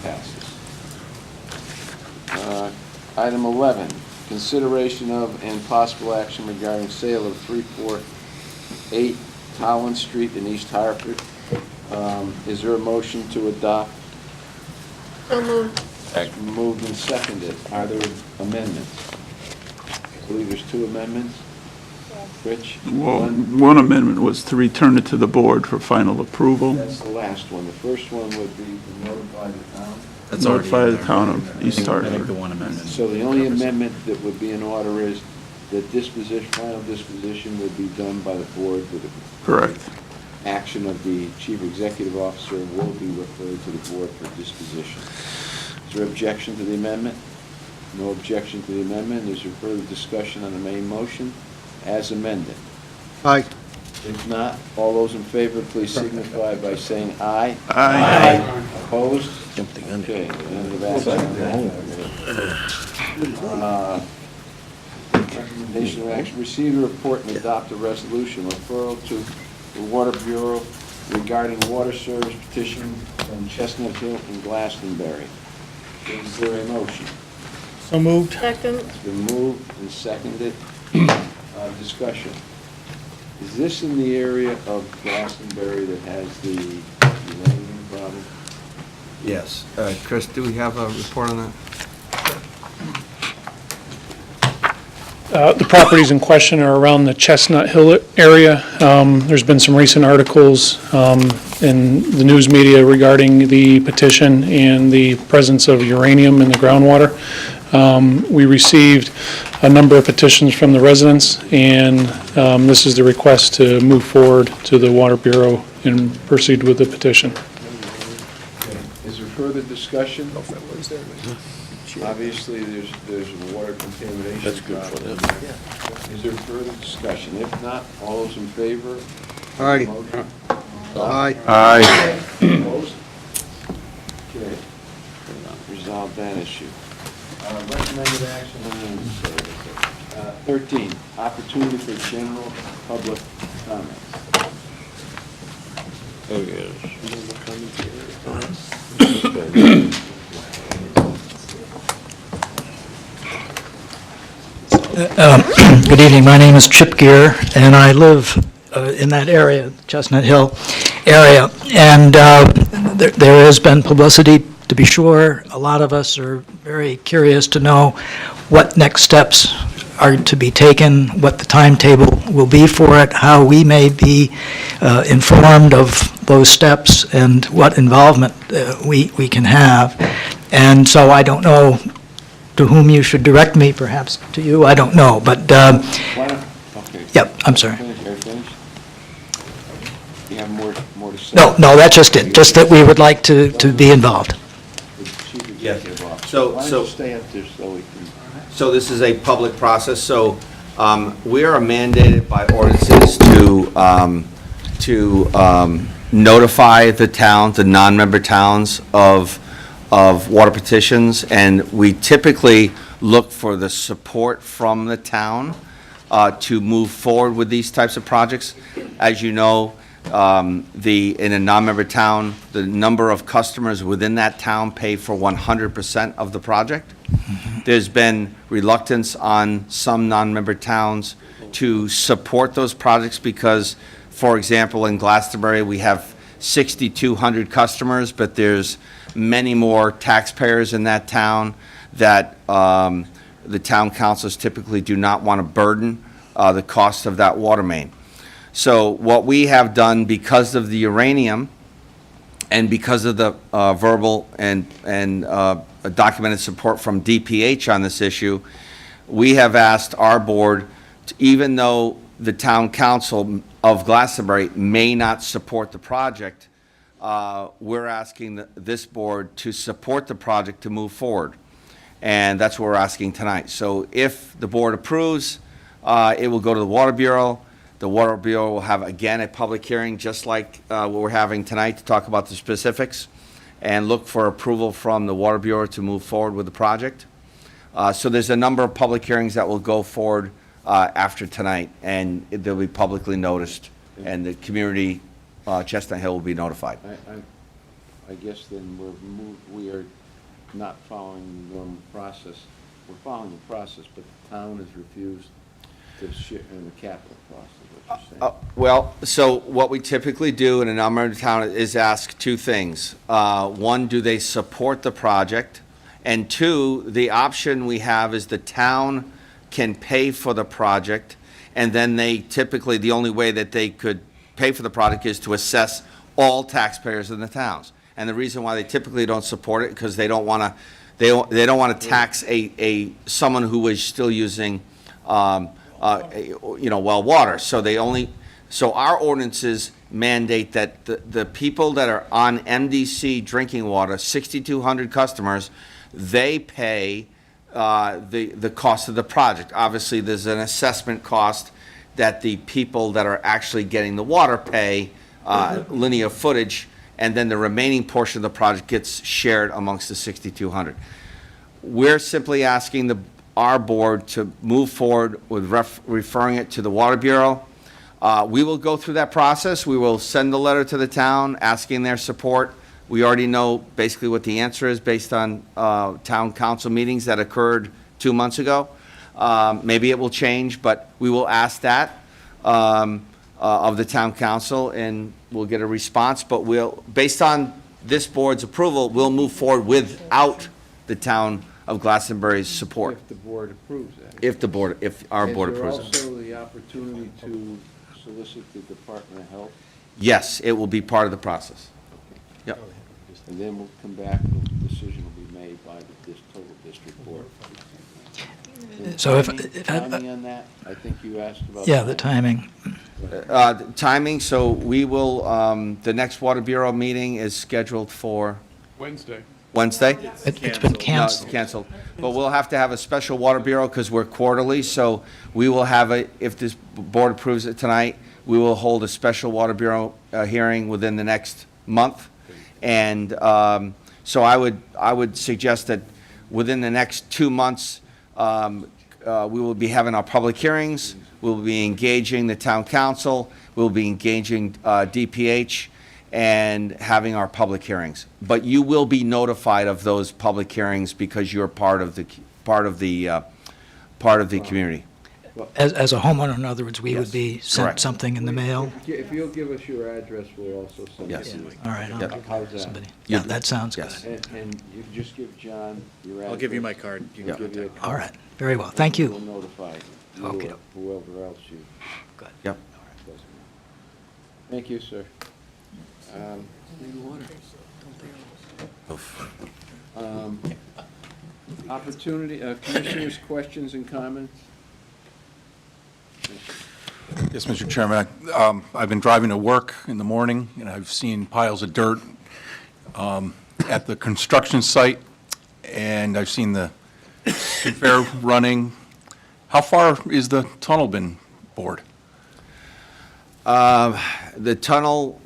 Passes. Item 11, consideration of and possible action regarding sale of 348 Collins Street in East Hartford. Is there a motion to adopt? So moved. Moved and seconded. Are there amendments? I believe there's 2 amendments. Rich? Well, one amendment was to return it to the board for final approval. That's the last one. The first one would be to notify the town. That's already Notify in the there. town of East I think Hartford. the one amendment. So the only amendment that would be in order is that final disposition would be done by the board with the Correct. action of the chief executive officer will be referred to the board for disposition. Is there objection to the amendment? No objection to the amendment. Is there further discussion on the main motion as amended? Aye. If not, all those in favor, please signify by saying aye. Aye. Opposed? Okay. and the back. Recommendation of action, receive a report and adopt a resolution, referral to the Water Bureau regarding water service petition from Chestnut Hill and Glastonbury. Is there a motion? So moved. Second. It's been moved and seconded. Discussion. Is this in the area of Glastonbury that has the uranium problem? Yes. Chris, do we have a report on that? The properties in question are around the Chestnut Hill area. There's been some recent articles in the news media regarding the petition and the presence of uranium in the groundwater. We received a number of petitions from the residents, and this is the request to move forward to the Water Bureau and proceed with the petition. Is there further discussion? Obviously, there's water contamination. That's good for them. Is there further discussion? If not, all those in favor? Aye. Motion? Aye. Aye. Opposed? Okay. Resolve that issue. Recommended action on 13, opportunity for general public comments. Oh, yes. Good evening. My name is Chip Gear, and I live in that area, Chestnut Hill area. And there has been publicity, to be sure. A lot of us are very curious to know what next steps are to be taken, what the timetable will be for it, how we may be informed of those steps, and what involvement we can have. And so I don't know to whom you should direct me, perhaps to you, I don't know, but, Okay. yep, I'm sorry. Finished? You have more to say? No, that's just it, just that we would like to be involved. Yes. So- Why don't so- you stay up there so we can... So this is a public process, so we are mandated by ordinances to notify the towns, the non-member towns of water petitions, and we typically look for the support from the town to move forward with these types of projects. As you know, in a non-member town, the number of customers within that town pay for 100% of the project. There's been reluctance on some non-member towns to support those projects because, for example, in Glastonbury, we have 6,200 customers, but there's many more taxpayers in that town that the town councils typically do not want to burden the cost of that water main. So what we have done, because of the uranium and because of the verbal and documented support from DPH on this issue, we have asked our board, even though the town council of Glastonbury may not support the project, we're asking this board to support the project to move forward. And that's what we're asking tonight. So if the board approves, it will go to the Water Bureau. The Water Bureau will have, again, a public hearing, just like what we're having tonight, to talk about the specifics and look for approval from the Water Bureau to move forward with the project. So there's a number of public hearings that will go forward after tonight, and they'll be publicly noticed, and the community, Chestnut Hill, will be notified. I guess then we are not following the normal process. We're following the process, but the town has refused to share in the capital cost, is what you're saying. Well, so what we typically do in a number of towns is ask two things. One, do they support the project? And two, the option we have is the town can pay for the project, and then they typically, the only way that they could pay for the project is to assess all taxpayers in the towns. And the reason why they typically don't support it, because they don't want to, they don't want to tax someone who is still using, well water. So our ordinances mandate that the people that are on MDC drinking water, 6,200 customers, they pay the cost of the project. Obviously, there's an assessment cost that the people that are actually getting the water pay, linear footage, and then the remaining portion of the project gets shared amongst the 6,200. We're simply asking our board to move forward with referring it to the Water Bureau. We will go through that process. We will send a letter to the town asking their support. We already know basically what the answer is based on town council meetings that occurred 2 months ago. Maybe it will change, but we will ask that of the town council, and we'll get a response. But based on this board's approval, we'll move forward without the town of Glastonbury's support. If the board approves that. If our board approves it. Is there also the opportunity to solicit the Department of Health? Yes, it will be part of the process. Yep. And then we'll come back, and the decision will be made by the total district board. So if Timing on that? I think you asked about. yeah, the timing. Timing, so we will, the next Water Bureau meeting is scheduled for Wednesday. Wednesday? It's been No, it's canceled. canceled. But we'll have to have a special Water Bureau because we're quarterly, so we will have if this board approves it tonight, we will hold a special Water Bureau hearing within the next month. And so I would suggest that within the next 2 months, we will be having our public hearings, we'll be engaging the town council, we'll be engaging DPH, and having our public hearings. But you will be notified of those public hearings because you're part of the community. As a homeowner, in other words, we Yes, would be sent correct. something in the mail? If you'll give us your address, we'll also send it Yes. to you. All right, Yep. How's that? somebody. Yeah, that sounds good. Yes. And you just give John your address. I'll give you my card. You He'll can give you a contact card. All right, very well, thank We'll you. notify you Okay. or whoever else you. Good. Yep. Thank you, sir. Opportunity, commissioners' questions and comments? Yes, Mr. Chairman. I've been driving to work in the morning, and I've seen piles of dirt at the construction site, and I've seen the conveyor running. How far is the tunnel been bored? The tunnel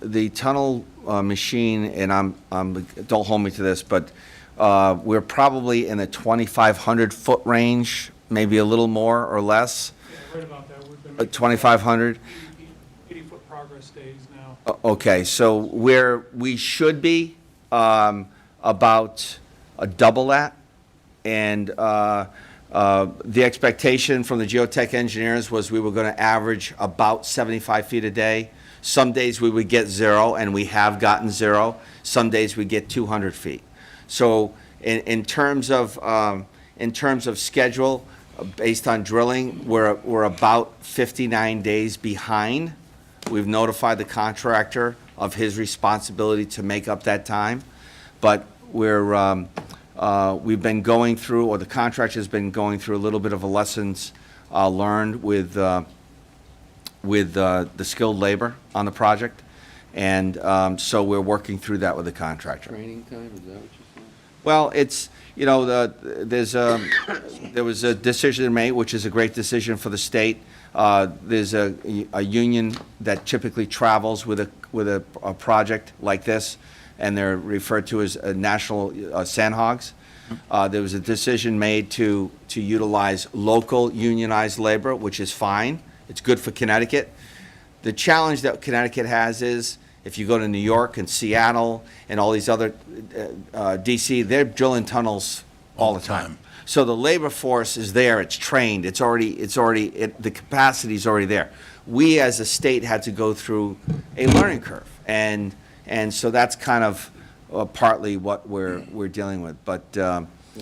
machine, and don't hold me to this, but we're probably in the 2,500-foot range, maybe a little more or less. Right about that. We've been 2,500? 80-foot progress days now. Okay, so where we should be, about double that. And the expectation from the geotech engineers was we were going to average about 75 feet a day. Some days we would get 0, and we have gotten 0. Some days we get 200 feet. So in terms of schedule, based on drilling, we're about 59 days behind. We've notified the contractor of his responsibility to make up that time, but we've been going through, or the contractor's been going through a little bit of a lessons learned with the skilled labor on the project, and so we're working through that with the contractor. Training time, is that what you're saying? Well, it's, there was a decision made, which is a great decision for the state. There's a union that typically travels with a project like this, and they're referred to as national sandhogs. There was a decision made to utilize local unionized labor, which is fine. It's good for Connecticut. The challenge that Connecticut has is, if you go to New York and Seattle and all these other, DC, they're drilling tunnels all the time. So the labor force is there, it's trained, the capacity's already there. We as a state had to go through a learning curve, and so that's kind of partly what we're dealing with. But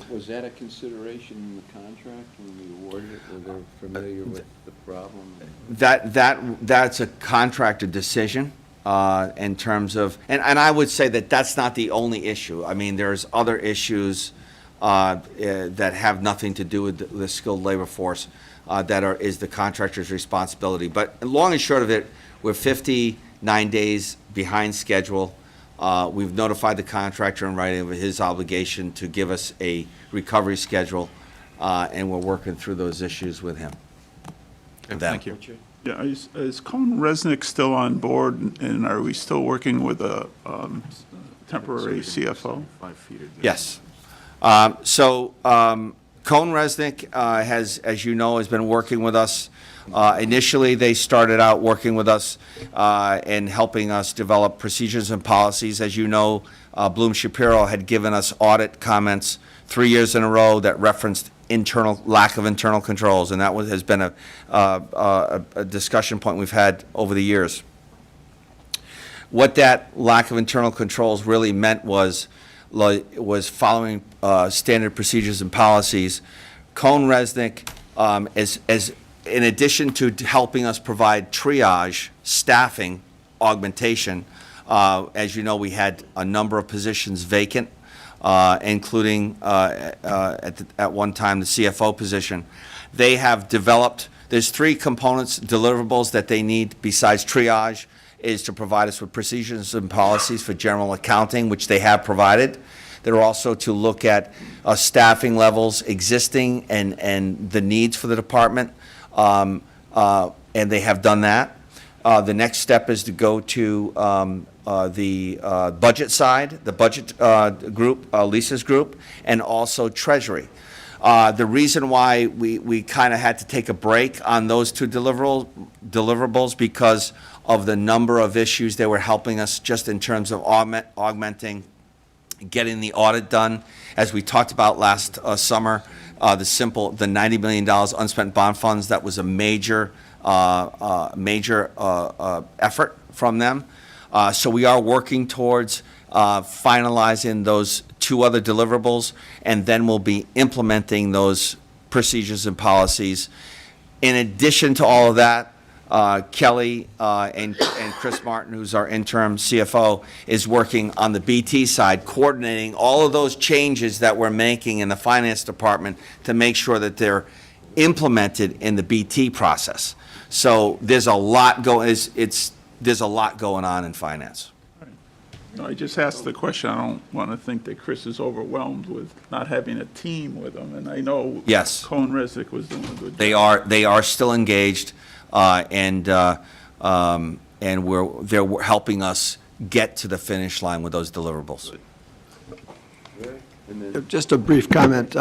Was that a consideration in the contract when we awarded it? Were they familiar with the problem? that's a contractor decision. In terms of, and I would say that's not the only issue. I mean, there's other issues that have nothing to do with the skilled labor force that is the contractor's responsibility. But long and short of it, we're 59 days behind schedule. We've notified the contractor in writing of his obligation to give us a recovery schedule, and we're working through those issues with him. Thank you. Yeah, is Colin Resnick still on board, and are we still working with a temporary CFO? Yes. Cone Resnick has, as you know, has been working with us. Initially, they started out working with us and helping us develop procedures and policies. As you know, Bloom Shapiro had given us audit comments 3 years in a row that referenced lack of internal controls, and that has been a discussion point we've had over the years. What that lack of internal controls really meant was following standard procedures and policies. Cone Resnick, as in addition to helping us provide triage, staffing, augmentation, as you know, we had a number of positions vacant, including at one time the CFO position. They have developed, there's 3 components, deliverables that they need besides triage, is to provide us with procedures and policies for general accounting, which they have provided. They're also to look at staffing levels existing and the needs for the department, and they have done that. The next step is to go to the budget side, the budget group, Lisa's group, and also Treasury. The reason why we kind of had to take a break on those 2 deliverables because of the number of issues they were helping us just in terms of augmenting, getting the audit done. As we talked about last summer, the $90 million unspent bond funds, that was a major effort from them. So we are working towards finalizing those 2 other deliverables, and then we'll be implementing those procedures and policies. In addition to all of that, Kelly and Chris Martin, who's our interim CFO, is working on the BT side, coordinating all of those changes that we're making in the finance department to make sure that they're implemented in the BT process. So there's a lot there's a lot going on in finance. No, I just asked the question. I don't want to think that Chris is overwhelmed with not having a team with him, and I know Yes. Cone Resnick was doing a good job. They are still engaged, and they're helping us get to the finish line with those deliverables. Just a brief comment.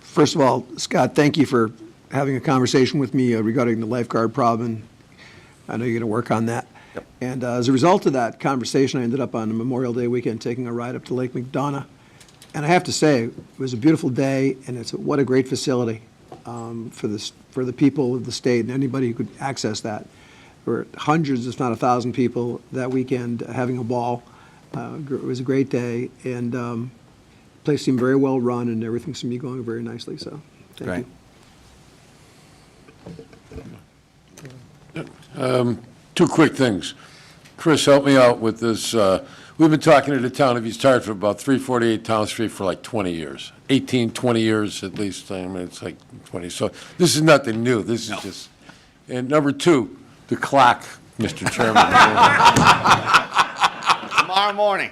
First of all, Scott, thank you for having a conversation with me regarding the lifeguard problem. I know you're going to work on that. Yep. And as a result of that conversation, I ended up on Memorial Day weekend taking a ride up to Lake McDonough. And I have to say, it was a beautiful day, and what a great facility for the people of the state and anybody who could access that. There were hundreds, if not 1,000 people that weekend having a ball. It was a great day, and the place seemed very well run, and everything seemed to be going very nicely, so thank you. 2 quick things. Chris, help me out with this. We've been talking to the town of East Hartford about 348 Town Street for like 20 years, 18, 20 years at least. I mean, it's like 20. So this is nothing new. This is just. And number 2, the clock, Mr. Chairman. Tomorrow morning.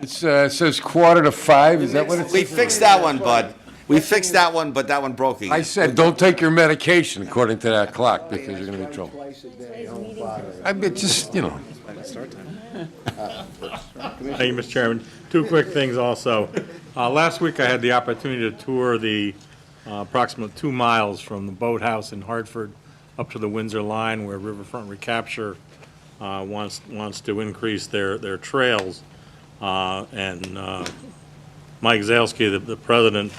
It says 4:45. Is that what it says? We fixed that one, Bud. We fixed that one, but that one broke again. I said, don't take your medication according to that clock because you're going to be in trouble. I mean, just, you know. Thank you, Mr. Chairman. 2 quick things also. Last week, I had the opportunity to tour the approximate 2 miles from the boathouse in Hartford up to the Windsor line where Riverfront Recapture wants to increase their trails. Mike Zalesky, the president,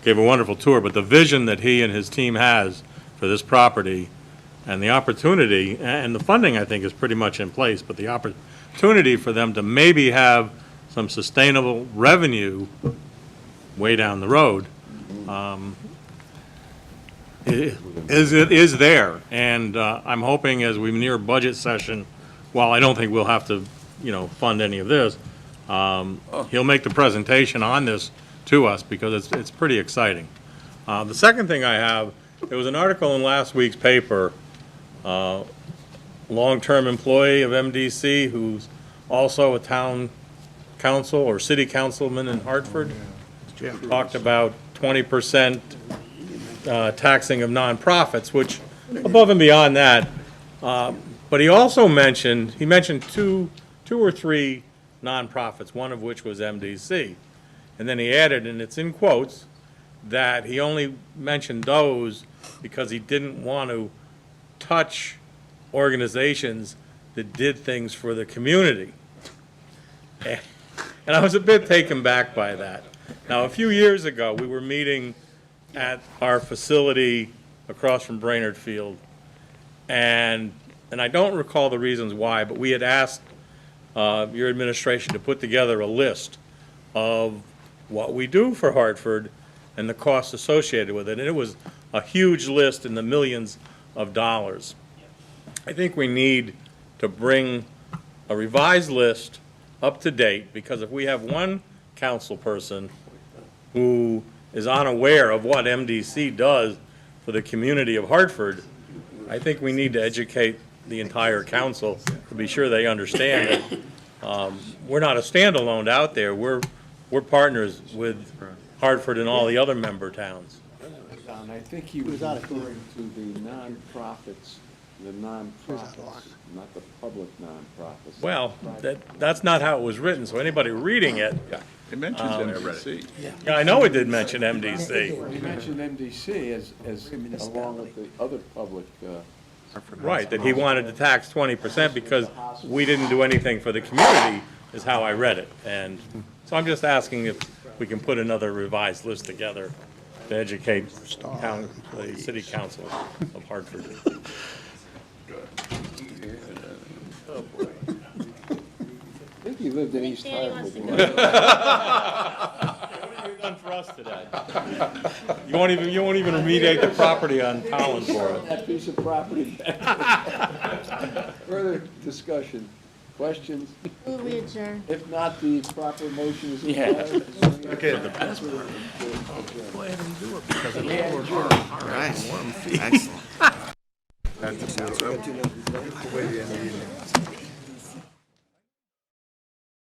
gave a wonderful tour, but the vision that he and his team has for this property and the opportunity, and the funding, I think, is pretty much in place, but the opportunity for them to maybe have some sustainable revenue way down the road is there. And I'm hoping as we near budget session, while I don't think we'll have to, fund any of this, he'll make the presentation on this to us because it's pretty exciting. The second thing I have, there was an article in last week's paper, long-term employee of MDC who's also a town council or city councilman in Hartford, talked about 20% taxing of nonprofits, which above and beyond that, but he also mentioned, two or three nonprofits, one of which was MDC. And then he added, and it's in quotes, that he only mentioned those because he didn't want to touch organizations that did things for the community. And I was a bit taken back by that. Now, a few years ago, we were meeting at our facility across from Brainerd Field, and I don't recall the reasons why, but we had asked your administration to put together a list of what we do for Hartford and the costs associated with it, and it was a huge list in the millions of dollars. I think we need to bring a revised list up to date, because if we have one council person who is unaware of what MDC does for the community of Hartford, I think we need to educate the entire council to be sure they understand that we're not a standalone out there. We're partners with Hartford and all the other member towns. Don, I think he was referring to the nonprofits, not the public nonprofits. Well, that's not how it was written, so anybody reading it. It mentions MDC. Yeah, I know it did mention MDC. He mentioned MDC as along with the other public. Right, that he wanted to tax 20% because we didn't do anything for the community, is how I read it. And so I'm just asking if we can put another revised list together to educate the city council of Hartford. Oh, boy. I think he lived in East Hartford. What have you done for us today? You won't even remediate the property on Collins for us. That piece of property. Further discussion, questions? Will we adjourn? If not, the proper motion is required. Okay. The best part. Go ahead and do it because Yeah, it's sure. all right. Excellent. That's the way the end of the evening.